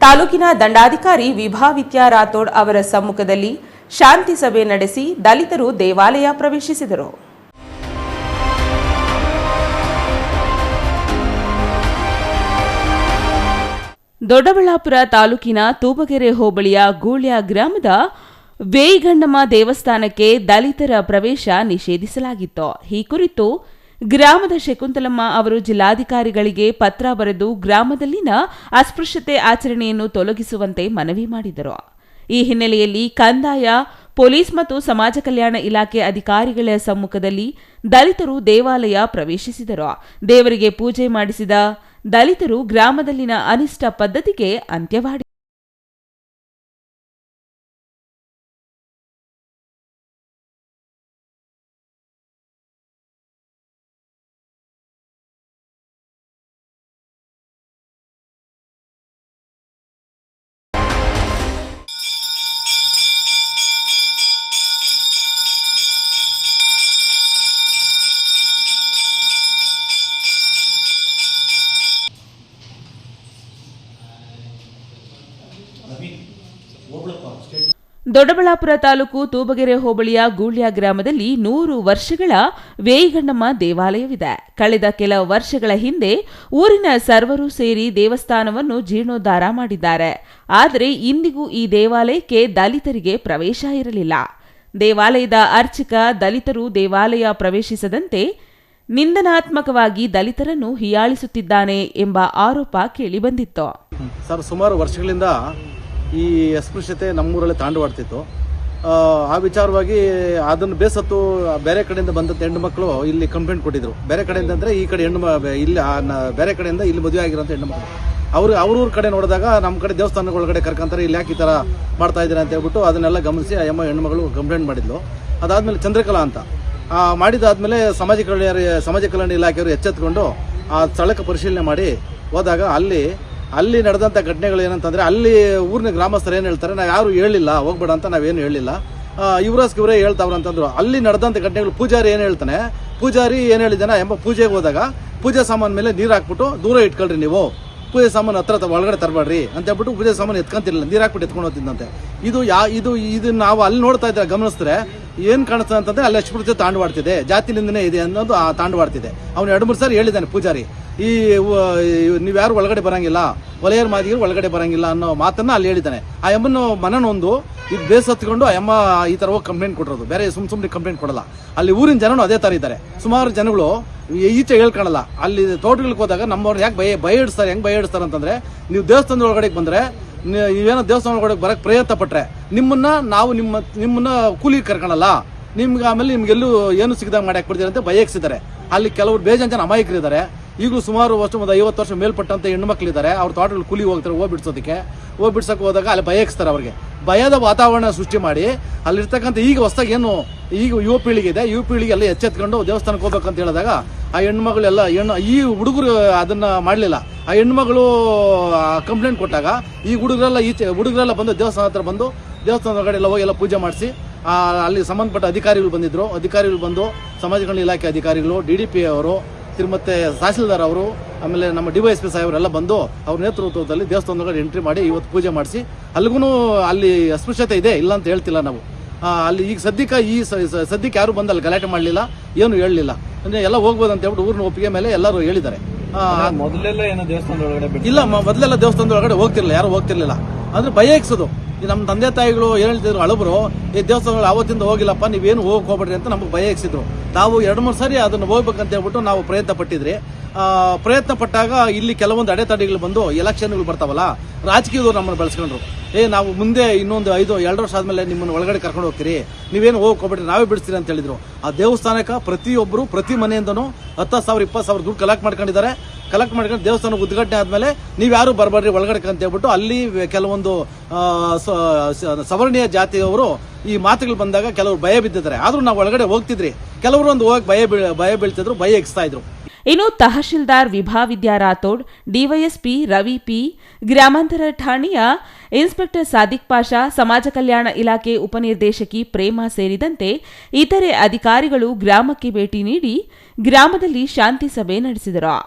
ತಾಲೂಕಿನ ದಂಡಾಧಿಕಾರಿ ವಿಭಾವಿತ್ಯ ರಾಥೋಡ್ ಅವರ ಸಮ್ಮುಖದಲ್ಲಿ ಶಾಂತಿ ಸಭೆ ನಡೆಸಿ ದಲಿತರು ದೇವಾಲಯ ಪ್ರವೇಶಿಸಿದರು. ದೊಡ್ಡಬಳ್ಳಾಪುರ ತಾಲೂಕಿನ ತೂಬಗೆರೆ ಹೋಬಳಿಯ ಗೂಳ್ಯ ಗ್ರಾಮದ ವೇಯಿಗಣ್ಣಮ್ಮ ದೇವಸ್ಥಾನಕ್ಕೆ ದಲಿತರ ಪ್ರವೇಶ ನಿಷೇಧಿಸಲಾಗಿತ್ತು. ಈ ಕುರಿತು ಗ್ರಾಮದ ಶಕುಂತಲಮ್ಮ ಅವರು ಜಿಲ್ಲಾಧಿಕಾರಿಗಳಿಗೆ ಪತ್ರ ಬರೆದು ಗ್ರಾಮದಲ್ಲಿನ ಅಸ್ಪೃಶ್ಯತೆ ಆಚರಣೆಯನ್ನು ತೊಲಗಿಸುವಂತೆ ಮನವಿ ಮಾಡಿದರು. ಈ ಹಿನ್ನೆಲೆಯಲ್ಲಿ ಕಂದಾಯ, ಪೊಲೀಸ್ ಮತ್ತು ಸಮಾಜ ಕಲ್ಯಾಣ ಇಲಾಖೆ ಅಧಿಕಾರಿಗಳ ಸಮ್ಮುಖದಲ್ಲಿ ದಲಿತರು ದೇವಾಲಯ ಪ್ರವೇಶಿಸಿದರು. ದೇವರಿಗೆ ಪೂಜೆ ಮಾಡಿಸಿದ ದಲಿತರು ಗ್ರಾಮದಲ್ಲಿನ ಅನಿಷ್ಟ ಪದ್ಧತಿಗೆ ಅಂತ್ಯವಾಡಿ ದೊಡ್ಡಬಳ್ಳಾಪುರ ತಾಲೂಕು ತೂಬಗೆರೆ ಹೋಬಳಿಯ ಗೂಳ್ಯ ಗ್ರಾಮದಲ್ಲಿ 100 ವರ್ಷಗಳ ವೇಯಿಗಣ್ಣಮ್ಮ ದೇವಾಲಯವಿದೆ. ಕಳೆದ ಕೆಲ ವರ್ಷಗಳ ಹಿಂದೆ ಊರಿನ ಸರ್ವರು ಸೇರಿ ದೇವಸ್ಥಾನವನ್ನು ಜೀರ್ಣೋದ್ಧಾರ ಮಾಡಿದ್ದಾರೆ. ಆದರೆ ಇಂದಿಗೂ ಈ ದೇವಾಲಯಕ್ಕೆ ದಲಿತರಿಗೆ ಪ್ರವೇಶ ಇರಲಿಲ್ಲ. ದೇವಾಲಯದ ಅರ್ಚಕ ದಲಿತರು ದೇವಾಲಯ ಪ್ರವೇಶಿಸದಂತೆ ನಿಂದನಾತ್ಮಕವಾಗಿ ದಲಿತರನ್ನು ಹೀಯಾಳಿಸುತ್ತಿದ್ದಾನೆ ಎಂಬ ಆರೋಪ ಕೇಳಿಬಂದಿತ್ತು. ಸರ್, ಸುಮಾರು ವರ್ಷಗಳಿಂದ ಈ ಅಸ್ಪೃಶ್ಯತೆ ನಮ್ಮೂರಲ್ಲಿ ತಾಂಡವಾಡ್ತಿತ್ತು. ಆ ವಿಚಾರವಾಗಿ ಅದನ್ನು ಬೇಸತ್ತು ಬೇರೆ ಕಡೆಯಿಂದ ಬಂದಂಥ ಹೆಣ್ಣು ಮಕ್ಕಳು ಇಲ್ಲಿ ಕಂಪ್ಲೇಂಟ್ ಕೊಟ್ಟಿದ್ರು. ಬೇರೆ ಕಡೆಯಿಂದ ಅಂದರೆ ಈ ಕಡೆ ಇಲ್ಲಿ ಬೇರೆ ಕಡೆಯಿಂದ ಇಲ್ಲಿ ಮದುವೆ ಆಗಿರೋಂಥ ಹೆಣ್ಣು ಮಕ್ಕಳು ಅವ್ರ ಕಡೆ ನೋಡಿದಾಗ ನಮ್ಮ ಕಡೆ ದೇವಸ್ಥಾನಗಳ ಒಳಗಡೆ ಕರ್ಕೊಂತಾರೆ, ಇಲ್ಲಿ ಯಾಕೆ ಈ ಥರ ಮಾಡ್ತಾ ಇದ್ದೀರಾ ಅಂತ ಹೇಳ್ಬಿಟ್ಟು ಅದನ್ನೆಲ್ಲ ಗಮನಿಸಿ ಆ ಹೆಣ್ಣುಮಗಳು ಕಂಪ್ಲೇಂಟ್ ಮಾಡಿದ್ಲು. ಅದಾದಮೇಲೆ ಚಂದ್ರಕಲಾ ಅಂತ ಮಾಡಿದಾದ್ಮೇಲೆ ಸಮಾಜ ಕಲ್ಯಾಣ ಇಲಾಖೆಯವರು ಎಚ್ಚೆತ್ಕೊಂಡು ಆ ಸ್ಥಳಕ್ಕೆ ಪರಿಶೀಲನೆ ಮಾಡಿ ಹೋದಾಗ ಅಲ್ಲಿ ನಡೆದಂಥ ಘಟನೆಗಳು ಏನಂತಂದರೆ, ಅಲ್ಲಿ ಊರಿನ ಗ್ರಾಮಸ್ಥರು ಏನು ಹೇಳ್ತಾರೆ, ನಾವು ಯಾರು ಹೇಳಿಲ್ಲ ಹೋಗ್ಬೇಡ ಅಂತ ನಾವೇನು ಹೇಳಿಲ್ಲ, ಇವರೇ ಹೇಳ್ತಾವ್ರ ಅಂತಂದ್ರು. ಅಲ್ಲಿ ನಡೆದಂಥ ಘಟನೆಗಳು ಪೂಜಾರಿ ಏನು ಹೇಳ್ತಾನೆ, ಪೂಜಾರಿ ಏನು ಹೇಳಿದಾನೆ ಎಂಬ ಪೂಜೆಗೆ ಹೋದಾಗ ಪೂಜೆ ಸಾಮಾನು ಮೇಲೆ ನೀರು ಹಾಕ್ಬಿಟ್ಟು ದೂರ ಇಟ್ಕೊಳ್ರಿ, ನೀವು ಪೂಜೆ ಸಾಮಾನು ಹತ್ರ ಒಳಗಡೆ ತರಬೇಡ್ರಿ ಅಂತ ಹೇಳ್ಬಿಟ್ಟು ಪೂಜೆ ಸಾಮಾನು ಎತ್ಕೊಂತಿರಲಿಲ್ಲ, ನೀರು ಹಾಕ್ಬಿಟ್ಟು ಎತ್ಕೊಂಡು ಹೋಗ್ತಿದ್ದಂತೆ. ಇದು ನಾವು ಅಲ್ಲಿ ನೋಡ್ತಾ ಇದ್ರೆ ಗಮನಿಸಿದ್ರೆ ಏನು ಕಾಣಿಸ್ತದೆ ಅಂತಂದ್ರೆ ಅಲ್ಲಿ ಅಸ್ಪೃಶ್ಯತೆ ತಾಂಡವಾಡ್ತಿದೆ, ಜಾತಿ ನಿಂದನೆ ಇದೆ ಅನ್ನೋದು ತಾಂಡವಾಡ್ತಿದೆ. ಅವನು 2-3 ಸಾರಿ ಹೇಳಿದ್ದಾನೆ ಪೂಜಾರಿ, ನೀವ್ಯಾರು ಒಳಗಡೆ ಬರಂಗಿಲ್ಲ, ವಲಯರ್ ಮಾದಿಗರು ಒಳಗಡೆ ಬರಂಗಿಲ್ಲ ಅನ್ನೋ ಮಾತನ್ನ ಅಲ್ಲಿ ಹೇಳಿದ್ದಾನೆ. ಆ ಎಮ್ಮನ್ನು ಮನನೊಂದು ಇದು ಬೇಸತ್ಕೊಂಡು ಆ ಎಮ್ಮ ಈ ಥರ ಹೋಗಿ ಕಂಪ್ಲೇಂಟ್ ಕೊಟ್ಟಿರೋದು, ಬೇರೆ ಸುಮ್ಮನೆ ಕಂಪ್ಲೇಂಟ್ ಕೊಡಲ್ಲ. ಅಲ್ಲಿ ಊರಿನ ಜನನು ಅದೇ ಥರ ಇದ್ದಾರೆ. ಸುಮಾರು ಜನಗಳು ಈಚೆ ಹೇಳ್ಕೊಳಲ್ಲ. ಅಲ್ಲಿ ತೋಟಗಳಿಗೆ ಹೋದಾಗ ನಮ್ಮವ್ರು ಯಾಕೆ ಭಯ ಇಡಿಸ್ತಾರೆ, ಹೆಂಗೆ ಭಯ ಇಡಿಸ್ತಾರೆ ಅಂತಂದ್ರೆ, ನೀವು ದೇವಸ್ಥಾನದ ಒಳಗಡೆ ಬಂದರೆ, ನೀವೇನೋ ದೇವಸ್ಥಾನ ಒಳಗಡೆ ಬರಕ್ಕೆ ಪ್ರಯತ್ನ ಪಟ್ರೆ ನಿಮ್ಮನ್ನ ಕೂಲಿಗೆ ಕರ್ಕೊಳಲ್ಲ, ನಿಮ್ಗೆ ಆಮೇಲೆ ನಿಮ್ಗೆಲ್ಲೂ ಏನು ಸಿಗದಾಗ ಮಾಡಿ ಹಾಕ್ಬಿಡ್ತೀರ ಅಂತ ಭಯಕ್ಸಿದ್ದಾರೆ. ಅಲ್ಲಿ ಕೆಲವರು ಬೇಜಾನ್ ಜನ ಅಮಾಯಕರಿದ್ದಾರೆ. ಈಗಲೂ ಸುಮಾರು ಒಂದು 50 ವರ್ಷ ಮೇಲ್ಪಟ್ಟಂತ ಹೆಣ್ಮಕ್ಳಿದ್ದಾರೆ. ಅವ್ರ ತೋಟಗಳು ಕೂಲಿ ಹೋಗ್ತಾರೆ ಬಿಡ್ಸೋಕೆ ಹೋದಾಗ ಅಲ್ಲಿ ಭಯಕ್ಸ್ತಾರೆ. ಅವ್ರಿಗೆ ಭಯದ ವಾತಾವರಣ ಸೃಷ್ಟಿ ಮಾಡಿ ಅಲ್ಲಿರ್ತಕ್ಕಂಥ ಈಗ ಹೊಸದಾಗಿ ಯುವ ಪೀಳಿಗೆ ಇದೆ, ಯುವ ಪೀಳಿಗೆ ಎಲ್ಲ ಎಚ್ಚೆತ್ಕೊಂಡು ದೇವಸ್ಥಾನಕ್ಕೆ ಹೋಗ್ಬೇಕಂತ ಹೇಳಿದಾಗ ಆ ಹೆಣ್ಮಗಳೆಲ್ಲ ಈ ಹುಡುಗರು ಅದನ್ನ ಮಾಡಲಿಲ್ಲ. ಆ ಹೆಣ್ಮಗಳು ಕಂಪ್ಲೇಂಟ್ ಕೊಟ್ಟಾಗ ಈ ಹುಡುಗರೆಲ್ಲ ಬಂದು ದೇವಸ್ಥಾನ ಹತ್ರ ಬಂದು ದೇವಸ್ಥಾನದ ಹೊರಗಡೆ ಎಲ್ಲ ಹೋಗಿ ಎಲ್ಲ ಪೂಜೆ ಮಾಡಿಸಿ ಅಲ್ಲಿ ಸಂಬಂಧಪಟ್ಟ ಅಧಿಕಾರಿಗಳು ಬಂದು ಸಮಾಜ ಕಲ್ಯಾಣ ಇಲಾಖೆ ಅಧಿಕಾರಿಗಳು, DDP ಅವರು, ಮತ್ತೆ ತಹಸೀಲ್ದಾರ್ ಅವರು, ಆಮೇಲೆ ನಮ್ಮ DYSP ಸಾಹೇಬರೆಲ್ಲ ಬಂದು ಅವ್ರ ನೇತೃತ್ವದಲ್ಲಿ ದೇವಸ್ಥಾನದೊಳಗಡೆ ಎಂಟ್ರಿ ಮಾಡಿ ಇವತ್ತು ಪೂಜೆ ಮಾಡಿಸಿ, ಅಲ್ಲಿ ಅಸ್ಪೃಶ್ಯತೆ ಇದೆ, ಇಲ್ಲ ಅಂತ ಹೇಳ್ತಿಲ್ಲ ನಾವು. ಅಲ್ಲಿ ಈಗ ಸದ್ಯಕ್ಕೆ ಯಾರು ಬಂದು ಅಲ್ಲಿ ಗಲಾಟೆ ಮಾಡಲಿಲ್ಲ, ಏನು ಹೇಳಲಿಲ್ಲ, ಅಂದ್ರೆ ಎಲ್ಲ ಹೋಗ್ಬೋದು ಅಂತ ಹೇಳ್ಬಿಟ್ಟು ಊರಿನ ಒಪ್ಪಿಗೆ ಮೇಲೆ ಎಲ್ಲರೂ ಹೇಳಿದ್ದಾರೆ. ಮೊದಲೆಲ್ಲ ಏನೋ ದೇವಸ್ಥಾನದ ಒಳಗಡೆ ಇಲ್ಲ, ಮೊದಲೆಲ್ಲ ದೇವಸ್ಥಾನದ ಒಳಗಡೆ ಹೋಗ್ತಿರ್ಲಿಲ್ಲ, ಯಾರು ಹೋಗ್ತಿರ್ಲಿಲ್ಲ. ಅಂದ್ರೆ ಭಯ ಇಕ್ಸೋದು. ನಮ್ಮ ತಂದೆ ತಾಯಿಗಳು ಏನು ಹೇಳ್ತಿದ್ರು, ಹಳಬರು ಈ ದೇವಸ್ಥಾನಗಳು ಅವತ್ತಿಂದ ಹೋಗಿಲ್ಲಪ್ಪ, ನೀವೇನು ಹೋಗ್ಬೇಡ್ರಿ ಅಂತ ನಮಗೆ ಭಯ ಇಕ್ಸಿದ್ರು. ನಾವು 2-3 ಸಾರಿ ಅದನ್ನು ಹೋಗ್ಬೇಕಂತ ಹೇಳ್ಬಿಟ್ಟು ನಾವು ಪ್ರಯತ್ನ ಪಟ್ಟಿದ್ರಿ. ಪ್ರಯತ್ನ ಪಟ್ಟಾಗ ಇಲ್ಲಿ ಕೆಲವೊಂದು ಅಡೆತಡೆಗಳು ಬಂದು ಎಲೆಕ್ಷನ್ಗಳು ಬರ್ತಾವಲ್ಲ, ರಾಜಕೀಯದವ್ರು ನಮ್ಮನ್ನು ಬೆಳೆಸ್ಕೊಂಡ್ರು. ನಾವು ಮುಂದೆ ಇನ್ನೊಂದು 2 ವರ್ಷ ಆದಮೇಲೆ ನಿಮ್ಮನ್ನು ಒಳಗಡೆ ಕರ್ಕೊಂಡು ಹೋಗ್ತೀರಿ, ನೀವೇನು ಹೋಗ್ಕೊಬೇಡ್ರಿ, ನಾವೇ ಬಿಡಿಸ್ತೀರಿ ಅಂತ ಹೇಳಿದ್ರು. ಆ ದೇವಸ್ಥಾನಕ್ಕೆ ಪ್ರತಿಯೊಬ್ಬರು ಪ್ರತಿ ಮನೆಯಿಂದನೂ 10,000 20,000 ದುಡ್ಡು ಕಲೆಕ್ಟ್ ಮಾಡ್ಕೊಂಡು ದೇವಸ್ಥಾನ ಉದ್ಘಾಟನೆ ಆದಮೇಲೆ ನೀವ್ಯಾರು ಬರಬೇಡ್ರಿ ಒಳಗಡೆ ಅಂತ ಹೇಳ್ಬಿಟ್ಟು ಅಲ್ಲಿ ಕೆಲವೊಂದು ಸವರ್ಣೀಯ ಜಾತಿಯವರು ಈ ಮಾತುಗಳು ಬಂದಾಗ ಕೆಲವರು ಭಯ ಬಿದ್ದಿದ್ದಾರೆ. ಆದ್ರೂ ನಾವು ಒಳಗಡೆ ಹೋಗ್ತಿದ್ರಿ, ಕೆಲವರು ಒಂದು ಹೋಗಿ ಭಯ ಬೀಳ್ತಿದ್ರು, ಭಯ ಎಕ್ಸ್ತಾ ಇದ್ರು. ಇನ್ನು ತಹಶೀಲ್ದಾರ್ ವಿಭಾ ವಿದ್ಯಾ ರಾಥೋಡ್, DYSP ರವಿ P, ಗ್ರಾಮಾಂತರ ಠಾಣೆಯ ಇನ್ಸ್ಪೆಕ್ಟರ್ ಸಾದಿಕ್ ಪಾಷಾ, ಸಮಾಜ ಕಲ್ಯಾಣ ಇಲಾಖೆ ಉಪನಿರ್ದೇಶಕಿ ಪ್ರೇಮಾ ಸೇರಿದಂತೆ ಇತರೆ ಅಧಿಕಾರಿಗಳು ಗ್ರಾಮಕ್ಕೆ ಭೇಟಿ ನೀಡಿ ಗ್ರಾಮದಲ್ಲಿ ಶಾಂತಿ ಸಭೆ ನಡೆಸಿದರು.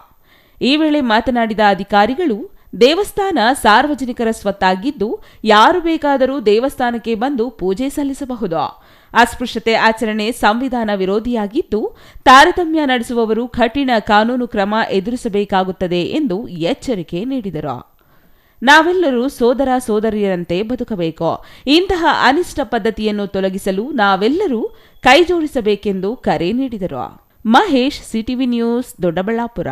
ಈ ವೇಳೆ ಮಾತನಾಡಿದ ಅಧಿಕಾರಿಗಳು, ದೇವಸ್ಥಾನ ಸಾರ್ವಜನಿಕರ ಸ್ವತ್ತಾಗಿದ್ದು ಯಾರು ಬೇಕಾದರೂ ದೇವಸ್ಥಾನಕ್ಕೆ ಬಂದು ಪೂಜೆ ಸಲ್ಲಿಸಬಹುದು. ಅಸ್ಪೃಶ್ಯತೆ ಆಚರಣೆ ಸಂವಿಧಾನ ವಿರೋಧಿಯಾಗಿದ್ದು ತಾರತಮ್ಯ ನಡೆಸುವವರು ಕಠಿಣ ಕಾನೂನು ಕ್ರಮ ಎದುರಿಸಬೇಕಾಗುತ್ತದೆ ಎಂದು ಎಚ್ಚರಿಕೆ ನೀಡಿದರು. ನಾವೆಲ್ಲರೂ ಸೋದರ ಸೋದರಿಯರಂತೆ ಬದುಕಬೇಕು. ಇಂತಹ ಅನಿಷ್ಟ ಪದ್ಧತಿಯನ್ನು ತೊಲಗಿಸಲು ನಾವೆಲ್ಲರೂ ಕೈಜೋಡಿಸಬೇಕೆಂದು ಕರೆ ನೀಡಿದರು. Mahesh, CTV news, Doddaballapur.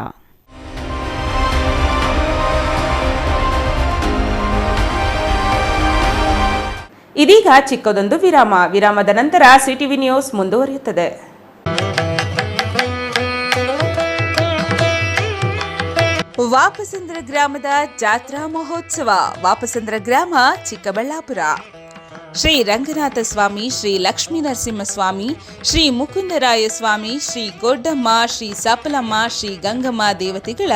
ಇದೀಗ ಚಿಕ್ಕದೊಂದು ವಿರಾಮದ ನಂತರ CTV ನ್ಯೂಸ್ ಮುಂದುವರಿಯುತ್ತದೆ. ವಾಪಸಂದ್ರ ಗ್ರಾಮದ ಜಾತ್ರಾ ಮಹೋತ್ಸವ. ವಾಪಸಂದ್ರ ಗ್ರಾಮ, ಚಿಕ್ಕಬಳ್ಳಾಪುರ. ಶ್ರೀ ರಂಗನಾಥ ಸ್ವಾಮಿ, ಶ್ರೀ ಲಕ್ಷ್ಮೀ ನರಸಿಂಹಸ್ವಾಮಿ, ಶ್ರೀ ಮುಕುಂದರಾಯ ಸ್ವಾಮಿ, ಶ್ರೀ ಗೊಡ್ಡಮ್ಮ, ಶ್ರೀ ಸಪಲಮ್ಮ, ಶ್ರೀ ಗಂಗಮ್ಮ ದೇವತೆಗಳ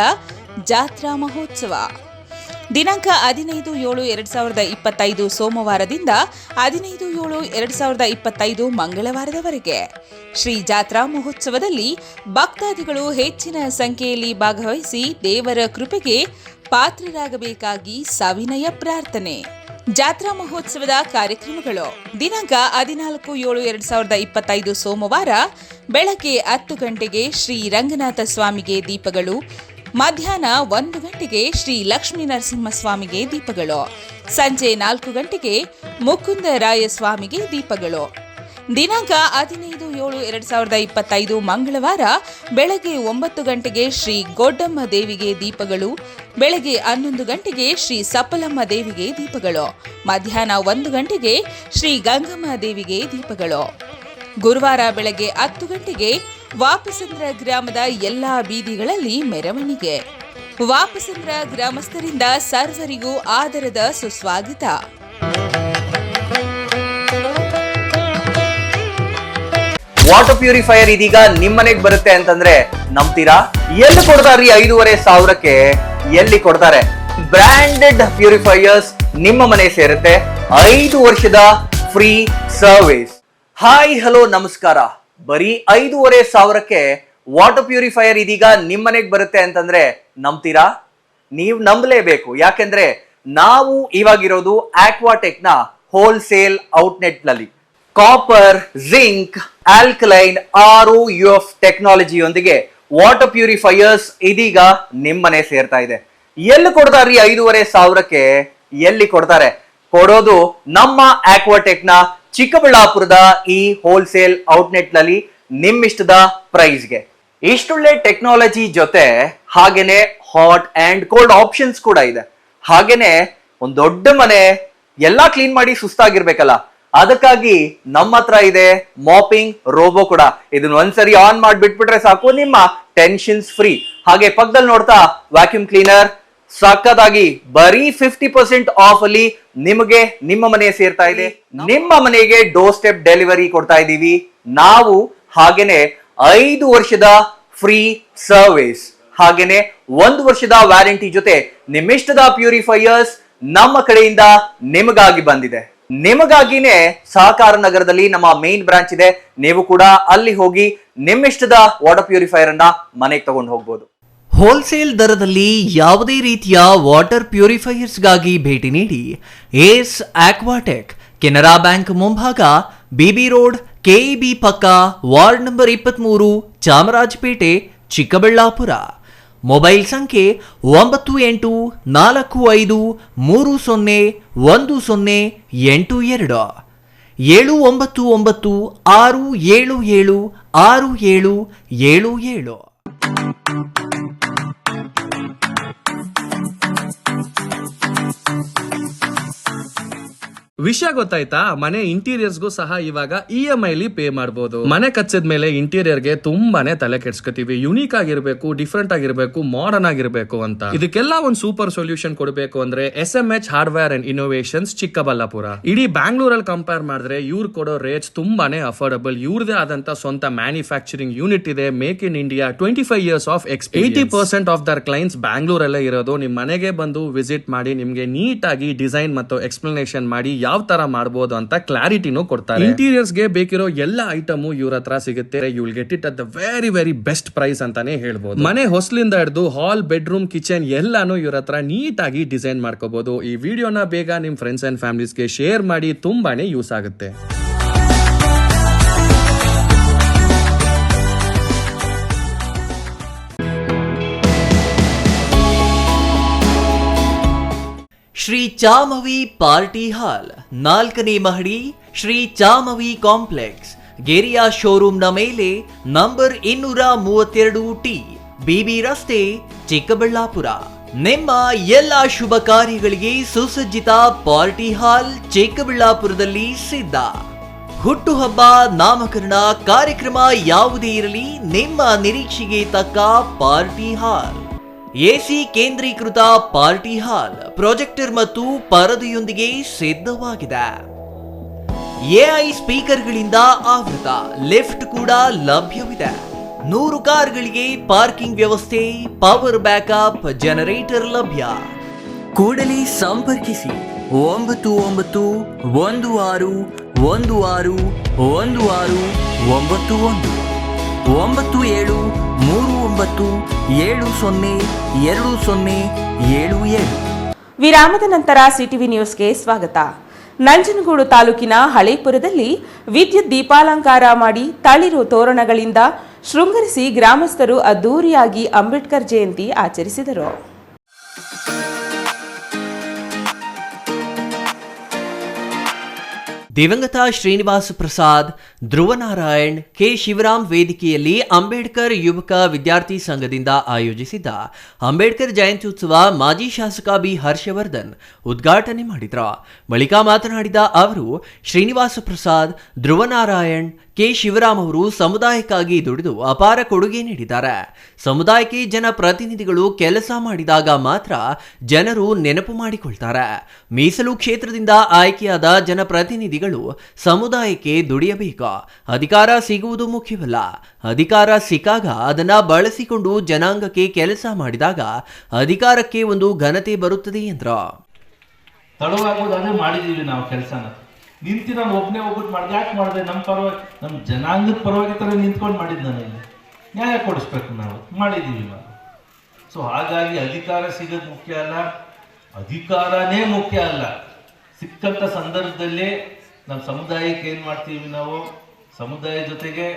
ಜಾತ್ರಾ ಮಹೋತ್ಸವ ದಿನಾಂಕ 15/7/2025 ಸೋಮವಾರದಿಂದ 15/7/2025 ಮಂಗಳವಾರದವರೆಗೆ. ಶ್ರೀ ಜಾತ್ರಾ ಮಹೋತ್ಸವದಲ್ಲಿ ಭಕ್ತಾದಿಗಳು ಹೆಚ್ಚಿನ ಸಂಖ್ಯೆಯಲ್ಲಿ ಭಾಗವಹಿಸಿ ದೇವರ ಕೃಪೆಗೆ ಪಾತ್ರರಾಗಬೇಕಾಗಿ ಸವಿನಯ ಪ್ರಾರ್ಥನೆ. ಜಾತ್ರಾ ಮಹೋತ್ಸವದ ಕಾರ್ಯಕ್ರಮಗಳು ದಿನಾಂಕ 14/7/2025 ಸೋಮವಾರ ಬೆಳಗ್ಗೆ 10 ಗಂಟೆಗೆ ಶ್ರೀ ರಂಗನಾಥ ಸ್ವಾಮಿಗೆ ದೀಪಗಳು, ಮಧ್ಯಾಹ್ನ 1 ಗಂಟೆಗೆ ಶ್ರೀ ಲಕ್ಷ್ಮೀ ನರಸಿಂಹಸ್ವಾಮಿಗೆ ದೀಪಗಳು, ಸಂಜೆ 4 ಗಂಟೆಗೆ ಮುಕುಂದರಾಯ ಸ್ವಾಮಿಗೆ ದೀಪಗಳು. ದಿನಾಂಕ 15/7/2025 ಮಂಗಳವಾರ ಬೆಳಗ್ಗೆ 9 ಗಂಟೆಗೆ ಶ್ರೀ ಗೊಡ್ಡಮ್ಮ ದೇವಿಗೆ ದೀಪಗಳು, ಬೆಳಗ್ಗೆ 11 ಗಂಟೆಗೆ ಶ್ರೀ ಸಪ್ಪಲಮ್ಮ ದೇವಿಗೆ ದೀಪಗಳು, ಮಧ್ಯಾಹ್ನ 1 ಗಂಟೆಗೆ ಶ್ರೀ ಗಂಗಮ್ಮ ದೇವಿಗೆ ದೀಪಗಳು. ಗುರುವಾರ ಬೆಳಗ್ಗೆ 10 ಗಂಟೆಗೆ ವಾಪಸಂದ್ರ ಗ್ರಾಮದ ಎಲ್ಲಾ ಬೀದಿಗಳಲ್ಲಿ ಮೆರವಣಿಗೆ. ವಾಪಸಂದ್ರ ಗ್ರಾಮಸ್ಥರಿಂದ ಸರ್ವರಿಗೂ ಆದರದ ಸುಸ್ವಾಗತ. ವಾಟರ್ ಪ್ಯೂರಿಫೈಯರ್ ಇದೀಗ ನಿಮ್ಮನೆಗೆ ಬರುತ್ತೆ ಅಂತಂದ್ರೆ ನಂಬ್ತೀರಾ? ಎಲ್ಲಿ ಕೊಡ್ತಾರ್ರಿ 5,500ಕ್ಕೆ? ಎಲ್ಲಿ ಕೊಡ್ತಾರೆ? ಬ್ರಾಂಡೆಡ್ ಪ್ಯೂರಿಫೈಯರ್ಸ್ ನಿಮ್ಮ ಮನೆ ಸೇರುತ್ತೆ, 5 ವರ್ಷದ ಫ್ರೀ ಸರ್ವಿಸ್. ಹಾಯ್ ಹಲೋ ನಮಸ್ಕಾರ. ಬರೀ 5,500ಕ್ಕೆ ವಾಟರ್ ಪ್ಯೂರಿಫೈಯರ್ ಇದೀಗ ನಿಮ್ಮನೆಗೆ ಬರುತ್ತೆ ಅಂತಂದ್ರೆ ನಂಬ್ತೀರಾ? ನೀವು ನಂಬಲೇಬೇಕು. ಯಾಕೆಂದ್ರೆ ನಾವು ಇವಾಗಿರೋದು ಆಕ್ವಾಟೆಕ್ ನ ಹೋಲ್ಸೇಲ್ ಔಟ್ಲೆಟ್ ನಲ್ಲಿ ಕಾಪರ್, ಜಿಂಕ್, ಆಲ್ಕಲೈನ್, ROUF ಟೆಕ್ನಾಲಜಿಯೊಂದಿಗೆ ವಾಟರ್ ಪ್ಯೂರಿಫೈಯರ್ಸ್ ಇದೀಗ ನಿಮ್ಮನೆ ಸೇರ್ತಾ ಇದೆ. ಎಲ್ಲಿ ಕೊಡ್ತಾರ್ರಿ 5,500ಕ್ಕೆ? ಎಲ್ಲಿ ಕೊಡ್ತಾರೆ? ಕೊಡೋದು ನಮ್ಮ ಆಕ್ವಾಟೆಕ್ ನ ಚಿಕ್ಕಬಳ್ಳಾಪುರದ ಈ ಹೋಲ್ಸೇಲ್ ಔಟ್ಲೆಟ್ ನಲ್ಲಿ ನಿಮ್ಮಿಷ್ಟದ ಪ್ರೈಸ್ಗೆ. ಇಷ್ಟೊಳ್ಳೆ ಟೆಕ್ನಾಲಜಿ ಜೊತೆ ಹಾಗೇನೆ ಹಾಟ್ ಅಂಡ್ ಕೋಲ್ಡ್ ಆಪ್ಷನ್ಸ್ ಕೂಡ ಇದೆ. ಹಾಗೇನೆ ಒಂದ್ ದೊಡ್ಡ ಮನೆ ಎಲ್ಲಾ ಕ್ಲೀನ್ ಮಾಡಿ ಸುಸ್ತಾಗಿರ್ಬೇಕಲ್ಲ, ಅದಕ್ಕಾಗಿ ನಮ್ಮ ಹತ್ರ ಇದೆ ಮಾಪಿಂಗ್ ರೋಬೋ ಕೂಡ. ಇದನ್ನ ಒಂದ್ಸರಿ ಆನ್ ಮಾಡಿ ಬಿಟ್ಬಿಟ್ರೆ ಸಾಕು, ನಿಮ್ಮ ಟೆನ್ಷನ್ಸ್ ಫ್ರೀ. ಹಾಗೆ ಪಕ್ಕದಲ್ಲಿ ನೋಡ್ತಾ ವ್ಯಾಕ್ಯೂಮ್ ಕ್ಲೀನರ್ ಸಖತ್ತಾಗಿ ಬರೀ 50% ಆಫ್ ಅಲ್ಲಿ ನಿಮಗೆ ನಿಮ್ಮ ಮನೆ ಸೇರ್ತಾ ಇದೆ. ನಿಮ್ಮ ಮನೆಗೆ ಡೋರ್ ಸ್ಟೆಪ್ ಡೆಲಿವರಿ ಕೊಡ್ತಾ ಇದೀವಿ ನಾವು. ಹಾಗೇನೆ 5 ವರ್ಷದ ಫ್ರೀ ಸರ್ವಿಸ್, ಹಾಗೇನೆ 1 ವರ್ಷದ ವ್ಯಾರಂಟಿ ಜೊತೆ ನಿಮ್ಮಿಷ್ಟದ ಪ್ಯೂರಿಫೈಯರ್ಸ್ ನಮ್ಮ ಕಡೆಯಿಂದ ನಿಮಗಾಗಿ ಬಂದಿದೆ. ನಿಮಗಾಗಿನೇ ಸಹಕಾರ ನಗರದಲ್ಲಿ ನಮ್ಮ ಮೇನ್ ಬ್ರಾಂಚ್ ಇದೆ. ನೀವು ಕೂಡ ಅಲ್ಲಿ ಹೋಗಿ ನಿಮ್ಮಿಷ್ಟದ ವಾಟರ್ ಪ್ಯೂರಿಫೈಯರ್ ಅನ್ನ ಮನೆಗೆ ತಗೊಂಡು ಹೋಗ್ಬೋದು. ಹೋಲ್ಸೇಲ್ ದರದಲ್ಲಿ ಯಾವುದೇ ರೀತಿಯ ವಾಟರ್ ಪ್ಯೂರಿಫೈಯರ್ಸ್ಗಾಗಿ ಭೇಟಿ ನೀಡಿ. ಏಸ್ ಆಕ್ವಾಟೆಕ್, ಕೆನರಾ ಬ್ಯಾಂಕ್ ಮುಂಭಾಗ, BB ರೋಡ್, KEB ಪಕ್ಕ, ward number 23, Chamarajpet, Chikkaballapur. Mobile ಸಂಖ್ಯೆ 9845301082 79967776777. ವಿಷಯ ಗೊತ್ತಾಯ್ತಾ? ಮನೆ ಇಂಟೀರಿಯರ್ಸ್ಗೂ ಸಹ ಇವಾಗ EMI ಲಿ ಪೇ ಮಾಡಬಹುದು. ಮನೆ ಕಚ್ಚಿದ ಮೇಲೆ ಇಂಟೀರಿಯರ್ಗೆ ತುಂಬಾನೇ ತಲೆ ಕೆಡ್ಸ್ಕೊತೀವಿ. ಯುನೀಕ್ ಆಗಿರ್ಬೇಕು, ಡಿಫ್ರೆಂಟ್ ಆಗಿರ್ಬೇಕು, ಮಾಡರ್ನ್ ಆಗಿರ್ಬೇಕು ಅಂತ. ಇದಕ್ಕೆಲ್ಲ ಒಂದು ಸೂಪರ್ ಸೊಲ್ಯೂಷನ್ ಕೊಡಬೇಕು ಅಂದ್ರೆ SMH hardware and innovations Chikkaballapur. ಇಡೀ ಬ್ಯಾಂಗ್ಳೂರಲ್ಲಿ ಕಂಪೇರ್ ಮಾಡಿದ್ರೆ ಇವ್ರು ಕೊಡೋ ರೇಟ್ಸ್ ತುಂಬಾನೇ ಅಫೋರ್ಡಬಲ್. ಇವ್ರದೇ ಆದಂತ ಸ್ವಂತ ಮ್ಯಾನುಫ್ಯಾಕ್ಚರಿಂಗ್ ಯೂನಿಟ್ ಇದೆ. Make in India, 25 years of experience. 80% of their clients ಬ್ಯಾಂಗ್ಳೂರಲ್ಲೇ ಇರೋದು. ನಿಮ್ ಮನೆಗೆ ಬಂದು ವಿಸಿಟ್ ಮಾಡಿ ನಿಮ್ಗೆ ನೀಟ್ ಆಗಿ ಡಿಸೈನ್ ಮತ್ತು ಎಕ್ಸ್ಪ್ಲನೇಷನ್ ಮಾಡಿ ಯಾವ ತರ ಮಾಡಬಹುದು ಅಂತ ಕ್ಲಾರಿಟಿನೂ ಕೊಡ್ತಾರೆ. ಇಂಟೀರಿಯರ್ಸ್ ಗೆ ಬೇಕಿರೋ ಎಲ್ಲ ಐಟಮ್ ಇವ್ರ ಹತ್ರ ಸಿಗುತ್ತೆ. You will get it at the very very best price ಅಂತಾನೆ ಹೇಳ್ಬೋದು. ಮನೆ ಹೊಸಲಿಂದ ಹಿಡಿದು ಹಾಲ್, ಬೆಡ್ರೂಮ್, ಕಿಚನ್ ಎಲ್ಲಾನು ಇವ್ರ ಹತ್ರ ನೀಟ್ ಆಗಿ ಡಿಸೈನ್ ಮಾಡ್ಕೋಬಹುದು. ಈ ವಿಡಿಯೋನ ಬೇಗ ನಿಮ್ ಫ್ರೆಂಡ್ಸ್ ಅಂಡ್ ಫ್ಯಾಮಿಲೀಸ್ಗೆ ಶೇರ್ ಮಾಡಿ, ತುಂಬಾನೇ ಯೂಸ್ ಆಗುತ್ತೆ. ಶ್ರೀ ಚಾಮವಿ ಪಾರ್ಟಿ ಹಾಲ್, 4ನೇ ಮಹಡಿ, ಶ್ರೀ ಚಾಮವಿ ಕಾಂಪ್ಲೆಕ್ಸ್, ಗೆರಿಯಾ ಶೋರೂಮ್ನ ಮೇಲೆ, ನಂಬರ್ 232T, BB ರಸ್ತೆ, ಚಿಕ್ಕಬಳ್ಳಾಪುರ. ನಿಮ್ಮ ಎಲ್ಲ ಶುಭ ಕಾರ್ಯಗಳಿಗೆ ಸುಸಜ್ಜಿತ ಪಾರ್ಟಿ ಹಾಲ್ ಚಿಕ್ಕಬಳ್ಳಾಪುರದಲ್ಲಿ ಸಿದ್ಧ. ಹುಟ್ಟುಹಬ್ಬ, ನಾಮಕರಣ, ಕಾರ್ಯಕ್ರಮ ಯಾವುದೇ ಇರಲಿ, ನಿಮ್ಮ ನಿರೀಕ್ಷೆಗೆ ತಕ್ಕ ಪಾರ್ಟಿ ಹಾಲ್. AC ಕೇಂದ್ರೀಕೃತ ಪಾರ್ಟಿ ಹಾಲ್, ಪ್ರೊಜೆಕ್ಟರ್ ಮತ್ತು ಪರದೆಯೊಂದಿಗೆ ಸಿದ್ಧವಾಗಿದೆ. AI ಸ್ಪೀಕರ್ಗಳಿಂದ ಆವೃತ, ಲಿಫ್ಟ್ ಕೂಡ ಲಭ್ಯವಿದೆ. 100 ಕಾರ್ಗಳಿಗೆ ಪಾರ್ಕಿಂಗ್ ವ್ಯವಸ್ಥೆ, ಪವರ್ ಬ್ಯಾಕಪ್, ಜನರೇಟರ್ ಲಭ್ಯ. ಕೂಡಲೇ ಸಂಪರ್ಕಿಸಿ 9916161691 9739702077. ವಿರಾಮದ ನಂತರ ಸಿಟಿವಿ ನ್ಯೂಸ್ಗೆ ಸ್ವಾಗತ. ನಂಜನಗೂಡು ತಾಲೂಕಿನ ಹಳೇಪುರದಲ್ಲಿ ವಿದ್ಯುತ್ ದೀಪಾಲಂಕಾರ ಮಾಡಿ ತಳಿರು ತೋರಣಗಳಿಂದ ಶೃಂಗರಿಸಿ ಗ್ರಾಮಸ್ಥರು ಅದ್ದೂರಿಯಾಗಿ ಅಂಬೇಡ್ಕರ್ ಜಯಂತಿ ಆಚರಿಸಿದರು. ದಿವಂಗತ ಶ್ರೀನಿವಾಸ ಪ್ರಸಾದ್, ಧ್ರುವನಾರಾಯಣ್, ಕೆ ಶಿವರಾಮ್ ವೇದಿಕೆಯಲ್ಲಿ ಅಂಬೇಡ್ಕರ್ ಯುವಕ ವಿದ್ಯಾರ್ಥಿ ಸಂಘದಿಂದ ಆಯೋಜಿಸಿದ್ದ ಅಂಬೇಡ್ಕರ್ ಜಯಂತ್ಯುತ್ಸವ ಮಾಜಿ ಶಾಸಕ ಬಿ ಹರ್ಷವರ್ಧನ್ ಉದ್ಘಾಟನೆ ಮಾಡಿದರು. ಬಳಿಕ ಮಾತನಾಡಿದ ಅವರು, ಶ್ರೀನಿವಾಸ ಪ್ರಸಾದ್, ಧ್ರುವನಾರಾಯಣ್, ಕೆ ಶಿವರಾಮ್ ಅವರು ಸಮುದಾಯಕ್ಕಾಗಿ ದುಡಿದು ಅಪಾರ ಕೊಡುಗೆ ನೀಡಿದ್ದಾರೆ. ಸಮುದಾಯಕ್ಕೆ ಜನಪ್ರತಿನಿಧಿಗಳು ಕೆಲಸ ಮಾಡಿದಾಗ ಮಾತ್ರ ಜನರು ನೆನಪು ಮಾಡಿಕೊಳ್ತಾರೆ. ಮೀಸಲು ಕ್ಷೇತ್ರದಿಂದ ಆಯ್ಕೆಯಾದ ಜನಪ್ರತಿನಿಧಿಗಳು ಸಮುದಾಯಕ್ಕೆ ದುಡಿಯಬೇಕು. ಅಧಿಕಾರ ಸಿಗುವುದು ಮುಖ್ಯವಲ್ಲ, ಅಧಿಕಾರ ಸಿಕ್ಕಾಗ ಅದನ್ನ ಬಳಸಿಕೊಂಡು ಜನಾಂಗಕ್ಕೆ ಕೆಲಸ ಮಾಡಿದಾಗ ಅಧಿಕಾರಕ್ಕೆ ಒಂದು ಘನತೆ ಬರುತ್ತದೆ ಎಂದರು. ತಡವಾಗೋದಾದ್ರೆ ಮಾಡಿದೀವಿ ನಾವು ಕೆಲಸನ. ನಿಂತು ನಾನು ಒಬ್ಬನೇ ಹೋಗ್ಬಿಟ್ಟು ಮಾಡಿದೆ. ಯಾಕೆ ಮಾಡಿದೆ? ನಮ್ಮ ಪರವಾಗಿ, ನಮ್ಮ ಜನಾಂಗದ ಪರವಾಗಿ ತರ ನಿಂತ್ಕೊಂಡು ಮಾಡಿದ್ದು. ನಾನು ಇಲ್ಲಿ ನ್ಯಾಯ ಕೊಡಿಸ್ಬೇಕು, ನಾವು ಮಾಡಿದ್ದೀವಿ ನಾವು. ಸೊ ಹಾಗಾಗಿ ಅಧಿಕಾರ ಸಿಗೋದು ಮುಖ್ಯ ಅಲ್ಲ, ಅಧಿಕಾರನೇ ಮುಖ್ಯ ಅಲ್ಲ. ಸಿಕ್ಕಂಥ ಸಂದರ್ಭದಲ್ಲಿ ನಮ್ಮ ಸಮುದಾಯಕ್ಕೆ ಏನು ಮಾಡ್ತೀವಿ ನಾವು, ಸಮುದಾಯ ಜೊತೆಗೆ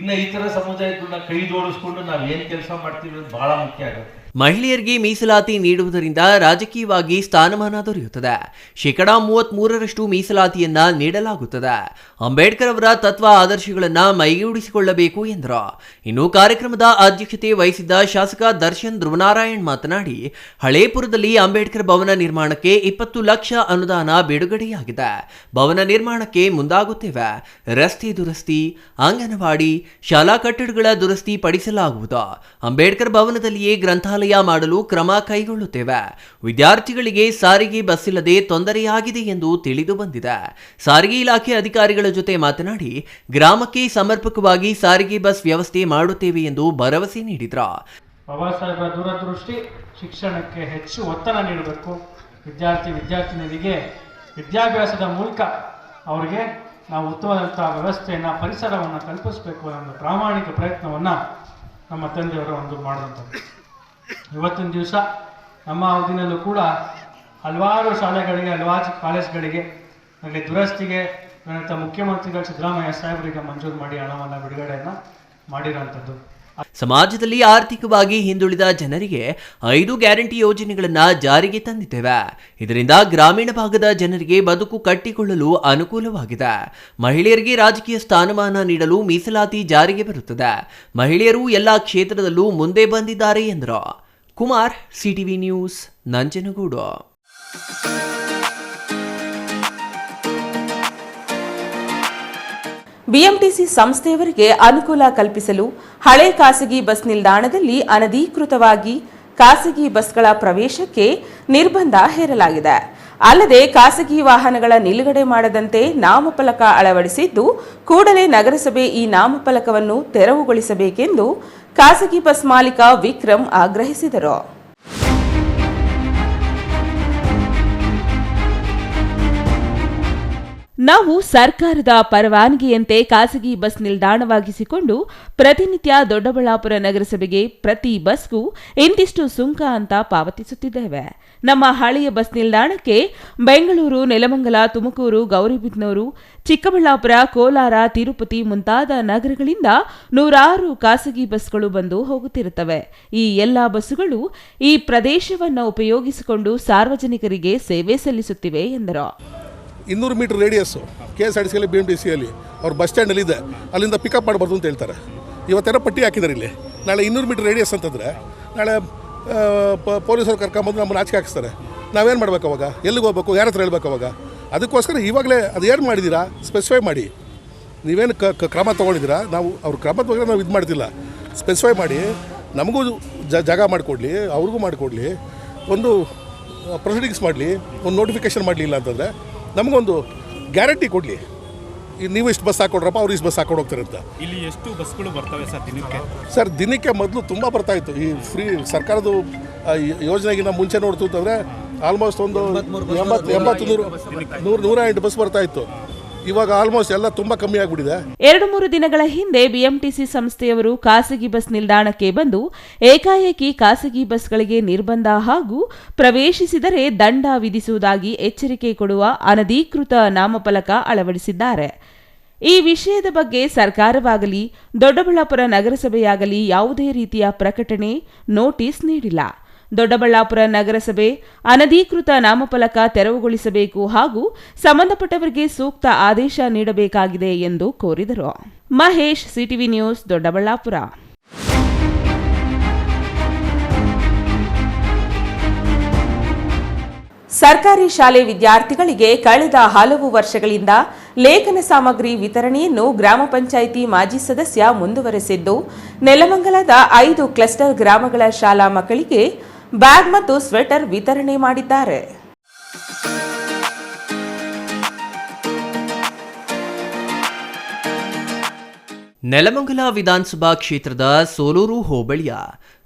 ಇನ್ನು ಇತರ ಸಮುದಾಯಗಳನ್ನ ಕೈ ಜೋಡಿಸ್ಕೊಂಡು ನಾವು ಏನು ಕೆಲಸ ಮಾಡ್ತೀವಿ ಅಂತ ಬಹಳ ಮುಖ್ಯ ಆಗುತ್ತೆ. ಮಹಿಳೆಯರಿಗೆ ಮೀಸಲಾತಿ ನೀಡುವುದರಿಂದ ರಾಜಕೀಯವಾಗಿ ಸ್ಥಾನಮಾನ ದೊರೆಯುತ್ತದೆ. 33% ಮೀಸಲಾತಿಯನ್ನ ನೀಡಲಾಗುತ್ತದೆ. ಅಂಬೇಡ್ಕರ್ ಅವರ ತತ್ವ ಆದರ್ಶಗಳನ್ನ ಮೈಗೂಡಿಸಿಕೊಳ್ಳಬೇಕು ಎಂದರು. ಇನ್ನು ಕಾರ್ಯಕ್ರಮದ ಅಧ್ಯಕ್ಷತೆ ವಹಿಸಿದ್ದ ಶಾಸಕ ದರ್ಶನ್ ಧ್ರುವನಾರಾಯಣ್ ಮಾತನಾಡಿ, ಹಳೇಪುರದಲ್ಲಿ ಅಂಬೇಡ್ಕರ್ ಭವನ ನಿರ್ಮಾಣಕ್ಕೆ 20 ಲಕ್ಷ ಅನುದಾನ ಬಿಡುಗಡೆಯಾಗಿದೆ. ಭವನ ನಿರ್ಮಾಣಕ್ಕೆ ಮುಂದಾಗುತ್ತೇವೆ. ರಸ್ತೆ ದುರಸ್ತಿ, ಅಂಗನವಾಡಿ, ಶಾಲಾ ಕಟ್ಟಡಗಳ ದುರಸ್ತಿ ಪಡಿಸಲಾಗುವುದು. ಅಂಬೇಡ್ಕರ್ ಭವನದಲ್ಲಿಯೇ ಗ್ರಂಥಾಲಯ ಮಾಡಲು ಕ್ರಮ ಕೈಗೊಳ್ಳುತ್ತೇವೆ. ವಿದ್ಯಾರ್ಥಿಗಳಿಗೆ ಸಾರಿಗೆ ಬಸ್ ಇಲ್ಲದೆ ತೊಂದರೆಯಾಗಿದೆ ಎಂದು ತಿಳಿದು ಬಂದಿದೆ. ಸಾರಿಗೆ ಇಲಾಖೆ ಅಧಿಕಾರಿಗಳ ಜೊತೆ ಮಾತನಾಡಿ ಗ್ರಾಮಕ್ಕೆ ಸಮರ್ಪಕವಾಗಿ ಸಾರಿಗೆ ಬಸ್ ವ್ಯವಸ್ಥೆ ಮಾಡುತ್ತೇವೆ ಎಂದು ಭರವಸೆ ನೀಡಿದರು. ಬಾಬಾ ಸಾಹೇಬರ ದೂರದೃಷ್ಟಿ ಶಿಕ್ಷಣಕ್ಕೆ ಹೆಚ್ಚು ಒತ್ತಡ ನೀಡಬೇಕು. ವಿದ್ಯಾರ್ಥಿನಿಯರಿಗೆ ವಿದ್ಯಾಭ್ಯಾಸದ ಮೂಲಕ ಅವರಿಗೆ ನಾವು ಉತ್ತಮವಾದಂಥ ವ್ಯವಸ್ಥೆಯನ್ನು, ಪರಿಸರವನ್ನು ಕಲ್ಪಿಸಬೇಕು ಅನ್ನೋ ಪ್ರಾಮಾಣಿಕ ಪ್ರಯತ್ನವನ್ನು ನಮ್ಮ ತಂದೆಯವರು ಮಾಡಿದಂಥದ್ದು. ಇವತ್ತಿನ ದಿವಸ ನಮ್ಮ ಅವಧಿನಲ್ಲೂ ಕೂಡ ಹಲವಾರು ಶಾಲೆಗಳಿಗೆ, ಹಲವಾರು ಕಾಲೇಜ್ಗಳಿಗೆ ನನಗೆ ದುರಸ್ತಿಗೆ ಮುಖ್ಯಮಂತ್ರಿಗಳು ಸಿದ್ದರಾಮಯ್ಯ ಸಾಹೇಬರಿಗೆ ಮಂಜೂರು ಮಾಡಿ ಹಣವನ್ನು ಬಿಡುಗಡೆಯನ್ನು ಮಾಡಿರೋಂಥದ್ದು. ಸಮಾಜದಲ್ಲಿ ಆರ್ಥಿಕವಾಗಿ ಹಿಂದುಳಿದ ಜನರಿಗೆ 5 ಗ್ಯಾರಂಟಿ ಯೋಜನೆಗಳನ್ನು ಜಾರಿಗೆ ತಂದಿದ್ದೇವೆ. ಇದರಿಂದ ಗ್ರಾಮೀಣ ಭಾಗದ ಜನರಿಗೆ ಬದುಕು ಕಟ್ಟಿಕೊಳ್ಳಲು ಅನುಕೂಲವಾಗಿದೆ. ಮಹಿಳೆಯರಿಗೆ ರಾಜಕೀಯ ಸ್ಥಾನಮಾನ ನೀಡಲು ಮೀಸಲಾತಿ ಜಾರಿಗೆ ಬರುತ್ತದೆ. ಮಹಿಳೆಯರು ಎಲ್ಲ ಕ್ಷೇತ್ರದಲ್ಲೂ ಮುಂದೆ ಬಂದಿದ್ದಾರೆ ಎಂದರು. Kumar, CTV news, Nanjangud. BMTC ಸಂಸ್ಥೆಯವರಿಗೆ ಅನುಕೂಲ ಕಲ್ಪಿಸಲು ಹಳೆ ಖಾಸಗಿ ಬಸ್ ನಿಲ್ದಾಣದಲ್ಲಿ ಅನಧಿಕೃತವಾಗಿ ಖಾಸಗಿ ಬಸ್ಗಳ ಪ್ರವೇಶಕ್ಕೆ ನಿರ್ಬಂಧ ಹೇರಲಾಗಿದೆ. ಅಲ್ಲದೆ ಖಾಸಗಿ ವಾಹನಗಳ ನಿಲುಗಡೆ ಮಾಡದಂತೆ ನಾಮಫಲಕ ಅಳವಡಿಸಿದ್ದು, ಕೂಡಲೇ ನಗರಸಭೆ ಈ ನಾಮಫಲಕವನ್ನು ತೆರವುಗೊಳಿಸಬೇಕೆಂದು ಖಾಸಗಿ ಬಸ್ ಮಾಲೀಕ ವಿಕ್ರಮ್ ಆಗ್ರಹಿಸಿದರು. ನಾವು ಸರ್ಕಾರದ ಪರವಾನಗಿಯಂತೆ ಖಾಸಗಿ ಬಸ್ ನಿಲ್ದಾಣವಾಗಿಸಿಕೊಂಡು ಪ್ರತಿನಿತ್ಯ ದೊಡ್ಡಬಳ್ಳಾಪುರ ನಗರಸಭೆಗೆ ಪ್ರತಿ ಬಸ್ಗೂ ಇಂತಿಷ್ಟು ಸುಂಕ ಅಂತ ಪಾವತಿಸುತ್ತಿದ್ದೇವೆ. ನಮ್ಮ ಹಳೆಯ ಬಸ್ ನಿಲ್ದಾಣಕ್ಕೆ ಬೆಂಗಳೂರು, ನೆಲಮಂಗಲ, ತುಮಕೂರು, ಗೌರಿಬಿದನೂರು, ಚಿಕ್ಕಬಳ್ಳಾಪುರ, ಕೋಲಾರ, ತಿರುಪತಿ ಮುಂತಾದ ನಗರಗಳಿಂದ 106 ಖಾಸಗಿ ಬಸ್ಗಳು ಬಂದು ಹೋಗುತ್ತಿರುತ್ತವೆ. ಈ ಎಲ್ಲ ಬಸ್ಸುಗಳು ಈ ಪ್ರದೇಶವನ್ನು ಉಪಯೋಗಿಸಿಕೊಂಡು ಸಾರ್ವಜನಿಕರಿಗೆ ಸೇವೆ ಸಲ್ಲಿಸುತ್ತಿವೆ ಎಂದರು. 200 ಮೀಟರ್ ರೇಡಿಯಸ್ಸು KSRTCಯಲ್ಲಿ BMTCಯಲ್ಲಿ ಅವ್ರ ಬಸ್ ಸ್ಟ್ಯಾಂಡಲ್ಲಿ ಇದೆ, ಅಲ್ಲಿಂದ ಪಿಕಪ್ ಮಾಡಬಾರ್ದು ಅಂತ ಹೇಳ್ತಾರೆ. ಇವತ್ತೆಲ್ಲ ಪಟ್ಟಿ ಹಾಕಿದ್ದಾರೆ ಇಲ್ಲಿ. ನಾಳೆ 200 ಮೀಟರ್ ರೇಡಿಯಸ್ ಅಂತಂದರೆ ನಾಳೆ ಪೊಲೀಸರು ಕರ್ಕೊಂಬಂದು ನಮ್ಮನ್ನು ಆಚೆ ಹಾಕಿಸ್ತಾರೆ. ನಾವೇನು ಮಾಡಬೇಕು ಅವಾಗ? ಎಲ್ಲಿಗೆ ಹೋಗ್ಬೇಕು? ಯಾರ ಹತ್ರ ಹೇಳ್ಬೇಕು ಅವಾಗ? ಅದಕ್ಕೋಸ್ಕರ ಇವಾಗಲೇ ಅದು ಏನು ಮಾಡಿದ್ದೀರಾ ಸ್ಪೆಸಿಫೈ ಮಾಡಿ. ನೀವೇನು ಕ್ರಮ ತೊಗೊಂಡಿದ್ದೀರಾ? ನಾವು ಅವ್ರ ಕ್ರಮದ ಬಗ್ಗೆ ನಾವು ಇದು ಮಾಡ್ತಿಲ್ಲ. ಸ್ಪೆಸಿಫೈ ಮಾಡಿ ನಮಗೂ ಜಾಗ ಮಾಡಿಕೊಡ್ಲಿ, ಅವ್ರಿಗೂ ಮಾಡಿಕೊಡ್ಲಿ, ಒಂದು ಪ್ರೊಸೀಡಿಂಗ್ಸ್ ಮಾಡಲಿ, ಒಂದು ನೋಟಿಫಿಕೇಷನ್ ಮಾಡಲಿಲ್ಲ ಅಂತಂದರೆ ನಮಗೊಂದು ಗ್ಯಾರಂಟಿ ಕೊಡಲಿ. ನೀವು ಇಷ್ಟು ಬಸ್ ಹಾಕೊಡ್ರಪ್ಪ, ಅವ್ರು ಇಷ್ಟು ಬಸ್ ಹಾಕೊಂಡು ಹೋಗ್ತಾರೆ ಅಂತ. ಇಲ್ಲಿ ಎಷ್ಟು ಬಸ್ಗಳು ಬರ್ತವೆ ಸರ್ ದಿನಕ್ಕೆ? ಸರ್ ದಿನಕ್ಕೆ ಮೊದಲು ತುಂಬ ಬರ್ತಾಯಿತ್ತು. ಈ ಫ್ರೀ ಸರ್ಕಾರದ ಯೋಜನೆಗಿಂತ ಮುಂಚೆ ನೋಡ್ತು ಅಂತಂದರೆ ಆಲ್ಮೋಸ್ಟ್ ಒಂದು 108 ಬಸ್ ಬರ್ತಾಯಿತ್ತು. ಇವಾಗ ಆಲ್ಮೋಸ್ಟ್ ಎಲ್ಲ ತುಂಬ ಕಮ್ಮಿ ಆಗಿಬಿಟ್ಟಿದೆ. 2-3 ದಿನಗಳ ಹಿಂದೆ ಬಿಎಂಟಿಸಿ ಸಂಸ್ಥೆಯವರು ಖಾಸಗಿ ಬಸ್ ನಿಲ್ದಾಣಕ್ಕೆ ಬಂದು ಏಕಾಏಕಿ ಖಾಸಗಿ ಬಸ್ಗಳಿಗೆ ನಿರ್ಬಂಧ ಹಾಗೂ ಪ್ರವೇಶಿಸಿದರೆ ದಂಡ ವಿಧಿಸುವುದಾಗಿ ಎಚ್ಚರಿಕೆ ಕೊಡುವ ಅನಧಿಕೃತ ನಾಮಫಲಕ ಅಳವಡಿಸಿದ್ದಾರೆ. ಈ ವಿಷಯದ ಬಗ್ಗೆ ಸರ್ಕಾರವಾಗಲಿ ದೊಡ್ಡಬಳ್ಳಾಪುರ ನಗರಸಭೆಯಾಗಲಿ ಯಾವುದೇ ರೀತಿಯ ಪ್ರಕಟಣೆ, ನೋಟಿಸ್ ನೀಡಿಲ್ಲ. ದೊಡ್ಡಬಳ್ಳಾಪುರ ನಗರಸಭೆ ಅನಧಿಕೃತ ನಾಮಫಲಕ ತೆರವುಗೊಳಿಸಬೇಕು ಹಾಗೂ ಸಂಬಂಧಪಟ್ಟವರಿಗೆ ಸೂಕ್ತ ಆದೇಶ ನೀಡಬೇಕಾಗಿದೆ ಎಂದು ಕೋರಿದರು. Mahesh, CTV news, Doddaballapur. ಸರ್ಕಾರಿ ಶಾಲೆ ವಿದ್ಯಾರ್ಥಿಗಳಿಗೆ ಕಳೆದ ಹಲವು ವರ್ಷಗಳಿಂದ ಲೇಖನ ಸಾಮಗ್ರಿ ವಿತರಣೆಯನ್ನು ಗ್ರಾಮ ಪಂಚಾಯಿತಿ ಮಾಜಿ ಸದಸ್ಯ ಮುಂದುವರೆಸಿದ್ದು, ನೆಲಮಂಗಲದ 5 ಕ್ಲಸ್ಟರ್ ಗ್ರಾಮಗಳ ಶಾಲಾ ಮಕ್ಕಳಿಗೆ ಬ್ಯಾಗ್ ಮತ್ತು ಸ್ವೆಟರ್ ವಿತರಣೆ ಮಾಡಿದ್ದಾರೆ. ನೆಲಮಂಗಲ ವಿಧಾನಸಭಾ ಕ್ಷೇತ್ರದ ಸೋಲೂರು ಹೋಬಳಿಯ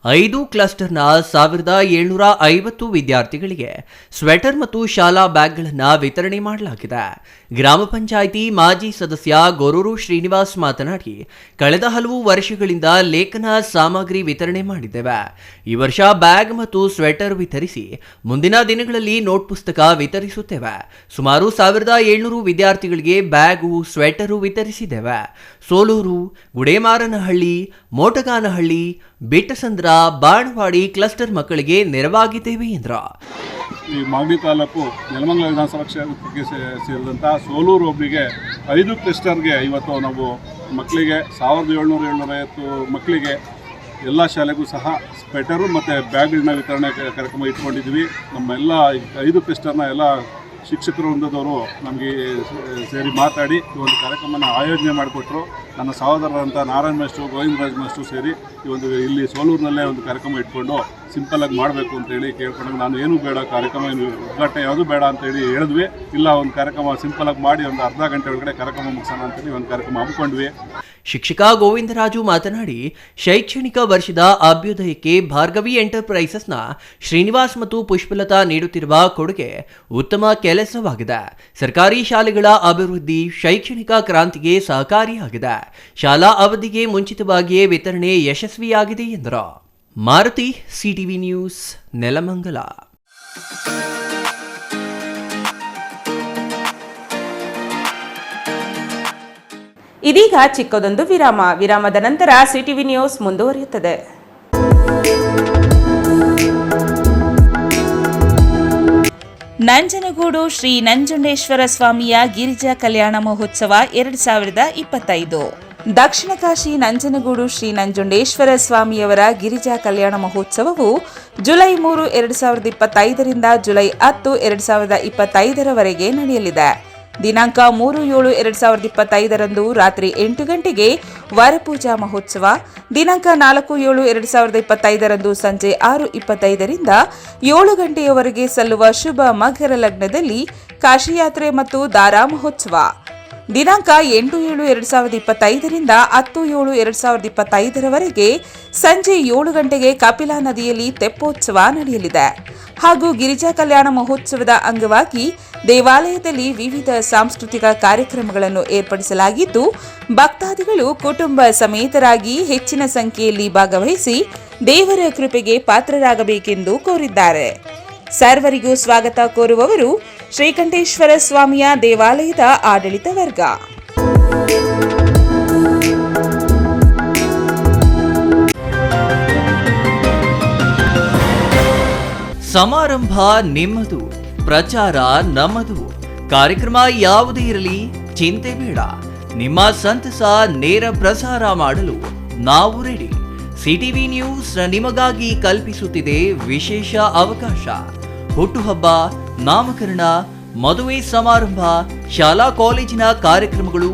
5 ಕ್ಲಸ್ಟರ್ನ 1750 ವಿದ್ಯಾರ್ಥಿಗಳಿಗೆ ಸ್ವೆಟರ್ ಮತ್ತು ಶಾಲಾ ಬ್ಯಾಗ್ಗಳನ್ನು ವಿತರಣೆ ಮಾಡಲಾಗಿದೆ. ಗ್ರಾಮ ಪಂಚಾಯಿತಿ ಮಾಜಿ ಸದಸ್ಯ ಗೊರೂರು ಶ್ರೀನಿವಾಸ್ ಮಾತನಾಡಿ, ಕಳೆದ ಹಲವು ವರ್ಷಗಳಿಂದ ಲೇಖನ ಸಾಮಗ್ರಿ ವಿತರಣೆ ಮಾಡಿದ್ದೇವೆ. ಈ ವರ್ಷ ಬ್ಯಾಗ್ ಮತ್ತು ಸ್ವೆಟರ್ ವಿತರಿಸಿ ಮುಂದಿನ ದಿನಗಳಲ್ಲಿ ನೋಟ್ ಪುಸ್ತಕ ವಿತರಿಸುತ್ತೇವೆ. ಸುಮಾರು 1700 ವಿದ್ಯಾರ್ಥಿಗಳಿಗೆ bag, sweater ವಿತರಿಸಿದ್ದೇವೆ. Soluru, Gudemaranahalli, Motaganahalli, ಬಿಟ್ಟಸಂದ್ರ, Banavadi cluster ಮಕ್ಕಳಿಗೆ ನೆರವಾಗಿದ್ದೇವೆ ಎಂದರು. ಈ ಮಾಗಡಿ ತಾಲೂಕು ನೆಲಮಂಗಲ ವಿಧಾನಸಭಾ ಕ್ಷೇತ್ರಕ್ಕೆ ಸೇರಿದಂಥ ಸೋಲೂರು ಹೋಬಳಿಗೆ 5 ಕ್ಲಸ್ಟರ್ಗೆ ಇವತ್ತು ನಾವು ಮಕ್ಕಳಿಗೆ 1750 ಮಕ್ಕಳಿಗೆ ಎಲ್ಲ ಶಾಲೆಗೂ ಸಹ ಸ್ವೆಟರು ಮತ್ತು ಬ್ಯಾಗ್ಗಳನ್ನ ವಿತರಣೆ ಕಾರ್ಯಕ್ರಮ ಇಟ್ಕೊಂಡಿದ್ವಿ. ನಮ್ಮೆಲ್ಲ 5 ಕ್ಲಸ್ಟರ್ನ ಎಲ್ಲ ಶಿಕ್ಷಕರು ವೃಂದದವರು ನಮಗೆ ಸೇರಿ ಮಾತಾಡಿ ಈ ಒಂದು ಕಾರ್ಯಕ್ರಮನ ಆಯೋಜನೆ ಮಾಡಿಕೊಟ್ರು. ನನ್ನ ಸಹೋದರರಂಥ ನಾರಾಯಣ ಮಾಸ್ಟ್ರು, ಗೋವಿಂದರಾಜ್ ಮಾಸ್ಟ್ರು ಸೇರಿ ಈ ಒಂದು ಇಲ್ಲಿ ಸೋಲೂರಿನಲ್ಲೇ ಒಂದು ಕಾರ್ಯಕ್ರಮ ಇಟ್ಕೊಂಡು ಸಿಂಪಲ್ಲಾಗಿ ಮಾಡಬೇಕು ಅಂತೇಳಿ ಕೇಳ್ಕೊಂಡಾಗ ನಾನು ಏನೂ ಬೇಡ, ಕಾರ್ಯಕ್ರಮ ಉದ್ಘಾಟನೆ ಯಾವುದೂ ಬೇಡ ಅಂತೇಳಿ ಹೇಳಿದ್ವಿ. ಇಲ್ಲ, ಒಂದು ಕಾರ್ಯಕ್ರಮ ಸಿಂಪಲ್ಲಾಗಿ ಮಾಡಿ ಒಂದು ಅರ್ಧ ಗಂಟೆ ಒಳಗಡೆ ಕಾರ್ಯಕ್ರಮ ಮುಗಿಸೋಣ ಅಂತೇಳಿ ಒಂದು ಕಾರ್ಯಕ್ರಮ ಹಮ್ಮಿಕೊಂಡ್ವಿ. ಶಿಕ್ಷಕ ಗೋವಿಂದರಾಜು ಮಾತನಾಡಿ, ಶೈಕ್ಷಣಿಕ ವರ್ಷದ ಅಭ್ಯುದಯಕ್ಕೆ ಭಾರ್ಗವಿ ಎಂಟರ್ಪ್ರೈಸಸ್ನ ಶ್ರೀನಿವಾಸ್ ಮತ್ತು ಪುಷ್ಪಲತಾ ನೀಡುತ್ತಿರುವ ಕೊಡುಗೆ ಉತ್ತಮ ಕೆಲಸವಾಗಿದೆ. ಸರ್ಕಾರಿ ಶಾಲೆಗಳ ಅಭಿವೃದ್ಧಿ ಶೈಕ್ಷಣಿಕ ಕ್ರಾಂತಿಗೆ ಸಹಕಾರಿಯಾಗಿದೆ. ಶಾಲಾ ಅವಧಿಗೆ ಮುಂಚಿತವಾಗಿಯೇ ವಿತರಣೆ ಯಶಸ್ವಿಯಾಗಿದೆ ಎಂದರು. Maruti, CTV news, Nelamangala. ಇದೀಗ ಚಿಕ್ಕದೊಂದು ವಿರಾಮ. ವಿರಾಮದ ನಂತರ ಸಿಟಿವಿ ನ್ಯೂಸ್ ಮುಂದುವರಿಯುತ್ತದೆ. ನಂಜನಗೂಡು ಶ್ರೀ ನಂಜುಂಡೇಶ್ವರ ಸ್ವಾಮಿಯ ಗಿರಿಜಾ ಕಲ್ಯಾಣ ಮಹೋತ್ಸವ 2025. ದಕ್ಷಿಣ ಕಾಶಿ ನಂಜನಗೂಡು ಶ್ರೀ ನಂಜುಂಡೇಶ್ವರ ಸ್ವಾಮಿಯವರ ಗಿರಿಜಾ ಕಲ್ಯಾಣ ಮಹೋತ್ಸವವು ಜುಲೈ 3, 2025 ರಿಂದ ಜುಲೈ 10, 2025 ನಡೆಯಲಿದೆ. ದಿನಾಂಕ 3/7/2025 ರಂದು ರಾತ್ರಿ 8 ಗಂಟೆಗೆ ವರಪೂಜಾ ಮಹೋತ್ಸವ, ದಿನಾಂಕ 4/7/2025 ರಂದು ಸಂಜೆ 6:25 ರಿಂದ 7 ಗಂಟೆಯವರೆಗೆ ಸಲ್ಲುವ ಶುಭ ಮಕರ ಲಗ್ನದಲ್ಲಿ ಕಾಶಿಯಾತ್ರೆ ಮತ್ತು ದಾರಾ ಮಹೋತ್ಸವ, ದಿನಾಂಕ 8/7/2025 ರಿಂದ 10/7/2025 ಸಂಜೆ 7 ಗಂಟೆಗೆ ಕಪಿಲಾ ನದಿಯಲ್ಲಿ ತೆಪ್ಪೋತ್ಸವ ನಡೆಯಲಿದೆ. ಹಾಗೂ ಗಿರಿಜಾ ಕಲ್ಯಾಣ ಮಹೋತ್ಸವದ ಅಂಗವಾಗಿ ದೇವಾಲಯದಲ್ಲಿ ವಿವಿಧ ಸಾಂಸ್ಕೃತಿಕ ಕಾರ್ಯಕ್ರಮಗಳನ್ನು ಏರ್ಪಡಿಸಲಾಗಿದ್ದು, ಭಕ್ತಾದಿಗಳು ಕುಟುಂಬ ಸಮೇತರಾಗಿ ಹೆಚ್ಚಿನ ಸಂಖ್ಯೆಯಲ್ಲಿ ಭಾಗವಹಿಸಿ ದೇವರ ಕೃಪೆಗೆ ಪಾತ್ರರಾಗಬೇಕೆಂದು ಕೋರಿದ್ದಾರೆ. ಸರ್ವರಿಗೂ ಸ್ವಾಗತ ಕೋರುವವರು ಶ್ರೀಕಂಠೇಶ್ವರ ಸ್ವಾಮಿಯ ದೇವಾಲಯದ ಆಡಳಿತ ವರ್ಗ. ಸಮಾರಂಭ ನಿಮ್ಮದು, ಪ್ರಚಾರ ನಮ್ಮದು. ಕಾರ್ಯಕ್ರಮ ಯಾವುದೇ ಇರಲಿ ಚಿಂತೆ ಬೇಡ. ನಿಮ್ಮ ಸಂತಸ ನೇರ ಪ್ರಸಾರ ಮಾಡಲು ನಾವು ರೆಡಿ. ಸಿಟಿವಿ ನ್ಯೂಸ್ ನಿಮಗಾಗಿ ಕಲ್ಪಿಸುತ್ತಿದೆ ವಿಶೇಷ ಅವಕಾಶ. ಹುಟ್ಟುಹಬ್ಬ, ನಾಮಕರಣ, ಮದುವೆ ಸಮಾರಂಭ, ಶಾಲಾ ಕಾಲೇಜಿನ ಕಾರ್ಯಕ್ರಮಗಳು,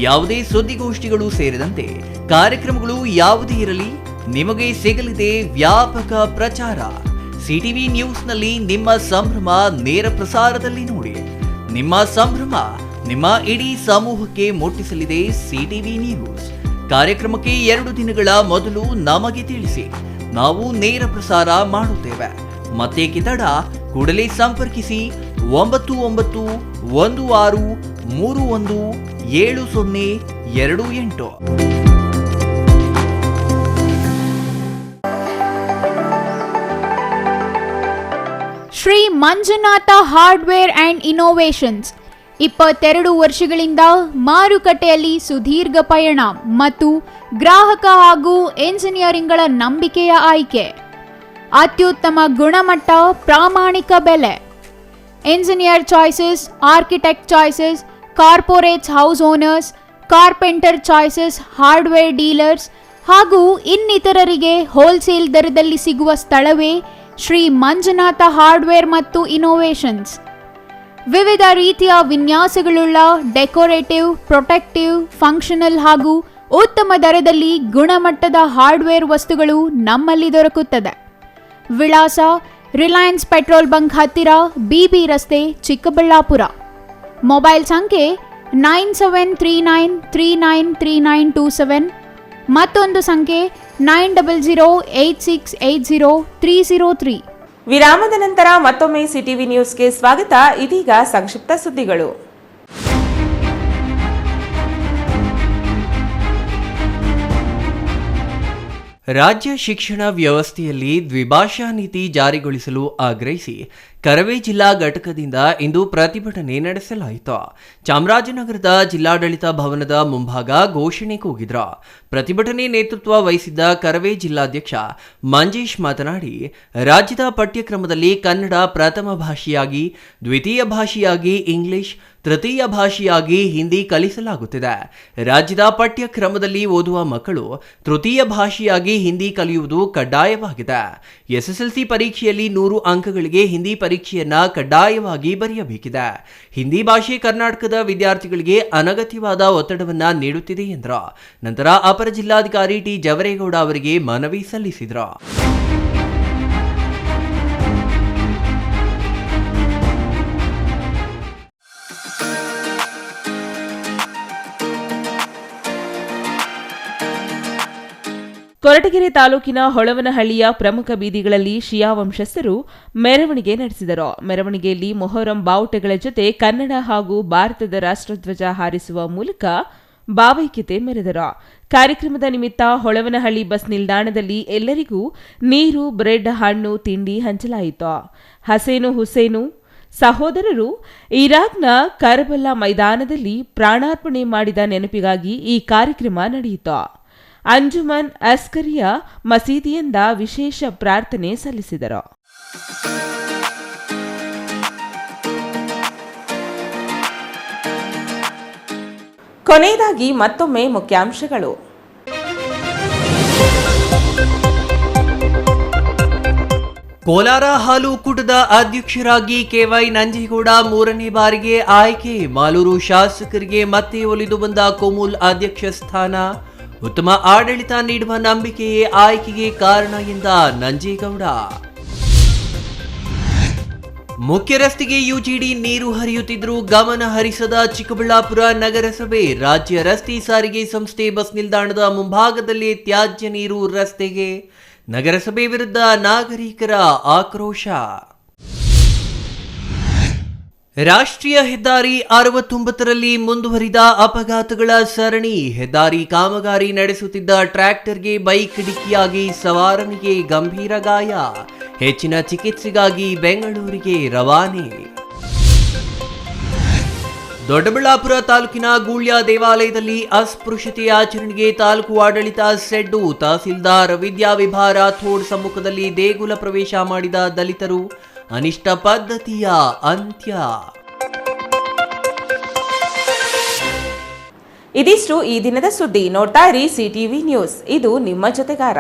ಯಾವುದೇ ಸುದ್ದಿಗೋಷ್ಠಿಗಳು ಸೇರಿದಂತೆ ಕಾರ್ಯಕ್ರಮಗಳು ಯಾವುದೇ ಇರಲಿ ನಿಮಗೆ ಸಿಗಲಿದೆ ವ್ಯಾಪಕ ಪ್ರಚಾರ. ಸಿಟಿವಿ ನ್ಯೂಸ್ನಲ್ಲಿ ನಿಮ್ಮ ಸಂಭ್ರಮ ನೇರ ಪ್ರಸಾರದಲ್ಲಿ ನೋಡಿ. ನಿಮ್ಮ ಸಂಭ್ರಮ ನಿಮ್ಮ ಇಡೀ ಸಮೂಹಕ್ಕೆ ಮುಟ್ಟಿಸಲಿದೆ ಸಿಟಿವಿ ನ್ಯೂಸ್. ಕಾರ್ಯಕ್ರಮಕ್ಕೆ 2 ದಿನಗಳ ಮೊದಲು ನಮಗೆ ತಿಳಿಸಿ, ನಾವು ನೇರ ಪ್ರಸಾರ ಮಾಡುತ್ತೇವೆ. ಮತ್ತೆ ತಡ, ಕೂಡಲೇ ಸಂಪರ್ಕಿಸಿ 9916 317028. Shri Manjunatha hardware and innovations 22 ವರ್ಷಗಳಿಂದ ಮಾರುಕಟ್ಟೆಯಲ್ಲಿ ಸುದೀರ್ಘ ಪಯಣ ಮತ್ತು ಗ್ರಾಹಕ ಹಾಗೂ ಎಂಜಿನಿಯರಿಂಗ್ಗಳ ನಂಬಿಕೆಯ ಆಯ್ಕೆ. ಅತ್ಯುತ್ತಮ ಗುಣಮಟ್ಟ, ಪ್ರಾಮಾಣಿಕ ಬೆಲೆ. Engineer choices, architect choices, corporates house owners, carpenter choices, hardware dealers ಹಾಗೂ ಇನ್ನಿತರರಿಗೆ ಹೋಲ್ಸೇಲ್ ದರದಲ್ಲಿ ಸಿಗುವ ಸ್ಥಳವೇ ಶ್ರೀ ಮಂಜುನಾಥ ಹಾರ್ಡ್ವೇರ್ ಮತ್ತು ಇನೋವೇಷನ್ಸ್. ವಿವಿಧ ರೀತಿಯ ವಿನ್ಯಾಸಗಳುಳ್ಳ ಡೆಕೋರೇಟಿವ್, ಪ್ರೊಟೆಕ್ಟಿವ್, ಫಂಕ್ಷನಲ್ ಹಾಗೂ ಉತ್ತಮ ದರದಲ್ಲಿ ಗುಣಮಟ್ಟದ ಹಾರ್ಡ್ವೇರ್ ವಸ್ತುಗಳು ನಮ್ಮಲ್ಲಿ ದೊರಕುತ್ತದೆ. ವಿಳಾಸ: ರಿಲಯನ್ಸ್ ಪೆಟ್ರೋಲ್ ಬಂಕ್ ಹತ್ತಿರ, ಬಿಬಿ ರಸ್ತೆ, ಚಿಕ್ಕಬಳ್ಳಾಪುರ. ಮೊಬೈಲ್ ಸಂಖ್ಯೆ 9739393927, ಮತ್ತೊಂದು ಸಂಖ್ಯೆ 9008680303. ವಿರಾಮದ ನಂತರ ಮತ್ತೊಮ್ಮೆ ಸಿಟಿವಿ ನ್ಯೂಸ್ಗೆ ಸ್ವಾಗತ. ಇದೀಗ ಸಂಕ್ಷಿಪ್ತ ಸುದ್ದಿಗಳು. ರಾಜ್ಯ ಶಿಕ್ಷಣ ವ್ಯವಸ್ಥೆಯಲ್ಲಿ ದ್ವಿಭಾಷಾ ನೀತಿ ಜಾರಿಗೊಳಿಸಲು ಆಗ್ರಹಿಸಿ ಕರವೇ ಜಿಲ್ಲಾ ಘಟಕದಿಂದ ಇಂದು ಪ್ರತಿಭಟನೆ ನಡೆಸಲಾಯಿತು. ಚಾಮರಾಜನಗರದ ಜಿಲ್ಲಾಡಳಿತ ಭವನದ ಮುಂಭಾಗ ಘೋಷಣೆ ಕೂಗಿದ್ರು. ಪ್ರತಿಭಟನೆ ನೇತೃತ್ವ ವಹಿಸಿದ್ದ ಕರವೇ ಜಿಲ್ಲಾಧ್ಯಕ್ಷ ಮಂಜೇಶ್ ಮಾತನಾಡಿ, ರಾಜ್ಯದ ಪಠ್ಯಕ್ರಮದಲ್ಲಿ ಕನ್ನಡ ಪ್ರಥಮ ಭಾಷೆಯಾಗಿ, ದ್ವಿತೀಯ ಭಾಷೆಯಾಗಿ ಇಂಗ್ಲಿಷ್, ತೃತೀಯ ಭಾಷೆಯಾಗಿ ಹಿಂದಿ ಕಲಿಸಲಾಗುತ್ತಿದೆ. ರಾಜ್ಯದ ಪಠ್ಯಕ್ರಮದಲ್ಲಿ ಓದುವ ಮಕ್ಕಳು ತೃತೀಯ ಭಾಷೆಯಾಗಿ ಹಿಂದಿ ಕಲಿಯುವುದು ಕಡ್ಡಾಯವಾಗಿದೆ. ಎಸ್ಎಸ್ಎಲ್ಸಿ ಪರೀಕ್ಷೆಯಲ್ಲಿ 100 ಅಂಕಗಳಿಗೆ ಹಿಂದಿ ಪರೀಕ್ಷೆಯನ್ನ ಕಡ್ಡಾಯವಾಗಿ ಬರೆಯಬೇಕಿದೆ. ಹಿಂದಿ ಭಾಷೆ ಕರ್ನಾಟಕದ ವಿದ್ಯಾರ್ಥಿಗಳಿಗೆ ಅನಗತ್ಯವಾದ ಒತ್ತಡವನ್ನ ನೀಡುತ್ತಿದೆ ಎಂದರು. ನಂತರ ಅಪರ ಜಿಲ್ಲಾಧಿಕಾರಿ ಟಿ ಜವರೇಗೌಡ ಅವರಿಗೆ ಮನವಿ ಸಲ್ಲಿಸಿದರು. ಕೊರಟಗೆರೆ ತಾಲೂಕಿನ ಹೊಳವನಹಳ್ಳಿಯ ಪ್ರಮುಖ ಬೀದಿಗಳಲ್ಲಿ ಶಿಯಾ ವಂಶಸ್ಥರು ಮೆರವಣಿಗೆ ನಡೆಸಿದರು. ಮೆರವಣಿಗೆಯಲ್ಲಿ ಮೊಹರಂ ಬಾವುಟಗಳ ಜೊತೆ ಕನ್ನಡ ಹಾಗೂ ಭಾರತದ ರಾಷ್ಟ್ರಧ್ವಜ ಹಾರಿಸುವ ಮೂಲಕ ಭಾವೈಕ್ಯತೆ ಮೆರೆದರು. ಕಾರ್ಯಕ್ರಮದ ನಿಮಿತ್ತ ಹೊಳವನಹಳ್ಳಿ ಬಸ್ ನಿಲ್ದಾಣದಲ್ಲಿ ಎಲ್ಲರಿಗೂ ನೀರು, ಬ್ರೆಡ್, ಹಣ್ಣು, ತಿಂಡಿ ಹಂಚಲಾಯಿತು. ಹಸೇನು ಹುಸೇನು ಸಹೋದರರು ಇರಾಕ್ನ ಕರ್ಬಲಾ ಮೈದಾನದಲ್ಲಿ ಪ್ರಾಣಾರ್ಪಣೆ ಮಾಡಿದ ನೆನಪಿಗಾಗಿ ಈ ಕಾರ್ಯಕ್ರಮ ನಡೆಯಿತು. ಅಂಜುಮನ್ ಅಸ್ಕರಿಯ ಮಸೀದಿಯಿಂದ ವಿಶೇಷ ಪ್ರಾರ್ಥನೆ ಸಲ್ಲಿಸಿದರು. ಕೊನೆಯದಾಗಿ ಮತ್ತೊಮ್ಮೆ ಮುಖ್ಯಾಂಶಗಳು. ಕೋಲಾರ ಹಾಲು ಒಕ್ಕೂಟದ ಅಧ್ಯಕ್ಷರಾಗಿ ಕೆವೈ ನಂಜೇಗೌಡ 3ನೇ ಬಾರಿಗೆ ಆಯ್ಕೆ. ಮಾಲೂರು ಶಾಸಕರಿಗೆ ಮತ್ತೆ ಒಲಿದು ಬಂದ ಕೋಮುಲ್ ಅಧ್ಯಕ್ಷ ಸ್ಥಾನ. ಉತ್ತಮ ಆಡಳಿತ ನೀಡುವ ನಂಬಿಕೆಯೇ ಆಯ್ಕೆಗೆ ಕಾರಣ ಎಂದ ನಂಜೇಗೌಡ. ಮುಖ್ಯ ರಸ್ತೆಗೆ ಯುಜಿಡಿ ನೀರು ಹರಿಯುತ್ತಿದ್ದರೂ ಗಮನ ಹರಿಸದ ಚಿಕ್ಕಬಳ್ಳಾಪುರ ನಗರಸಭೆ. ರಾಜ್ಯ ರಸ್ತೆ ಸಾರಿಗೆ ಸಂಸ್ಥೆ ಬಸ್ ನಿಲ್ದಾಣದ ಮುಂಭಾಗದಲ್ಲಿ ತ್ಯಾಜ್ಯ ನೀರು ರಸ್ತೆಗೆ. ನಗರಸಭೆ ವಿರುದ್ಧ ನಾಗರಿಕರ ಆಕ್ರೋಶ. ರಾಷ್ಟ್ರೀಯ ಹೆದ್ದಾರಿ 69ರಲ್ಲಿ ಮುಂದುವರಿದ ಅಪಘಾತಗಳ ಸರಣಿ. ಹೆದ್ದಾರಿ ಕಾಮಗಾರಿ ನಡೆಸುತ್ತಿದ್ದ ಟ್ರ್ಯಾಕ್ಟರ್ಗೆ ಬೈಕ್ ಡಿಕ್ಕಿಯಾಗಿ ಸವಾರನಿಗೆ ಗಂಭೀರ ಗಾಯ. ಹೆಚ್ಚಿನ ಚಿಕಿತ್ಸೆಗಾಗಿ ಬೆಂಗಳೂರಿಗೆ ರವಾನೆ. ದೊಡ್ಡಬಳ್ಳಾಪುರ ತಾಲೂಕಿನ ಗೂಳ್ಯ ದೇವಾಲಯದಲ್ಲಿ ಅಸ್ಪೃಶ್ಯತೆ ಆಚರಣೆಗೆ ತಾಲೂಕು ಆಡಳಿತ ಸೆಡ್ಡು. ತಹಸೀಲ್ದಾರ್ ವಿದ್ಯಾವಿಭಾ ರಾಥೋಡ್ ಸಮ್ಮುಖದಲ್ಲಿ ದೇಗುಲ ಪ್ರವೇಶ ಮಾಡಿದ ದಲಿತರು. ಅನಿಷ್ಟ ಪದ್ಧತಿಯ ಅಂತ್ಯ. ಇದಿಷ್ಟು ಈ ದಿನದ ಸುದ್ದಿ. ನೋಡ್ತಾ ಇರಿ ಸಿಟಿವಿ ನ್ಯೂಸ್, ಇದು ನಿಮ್ಮ ಜೊತೆಗಾರ.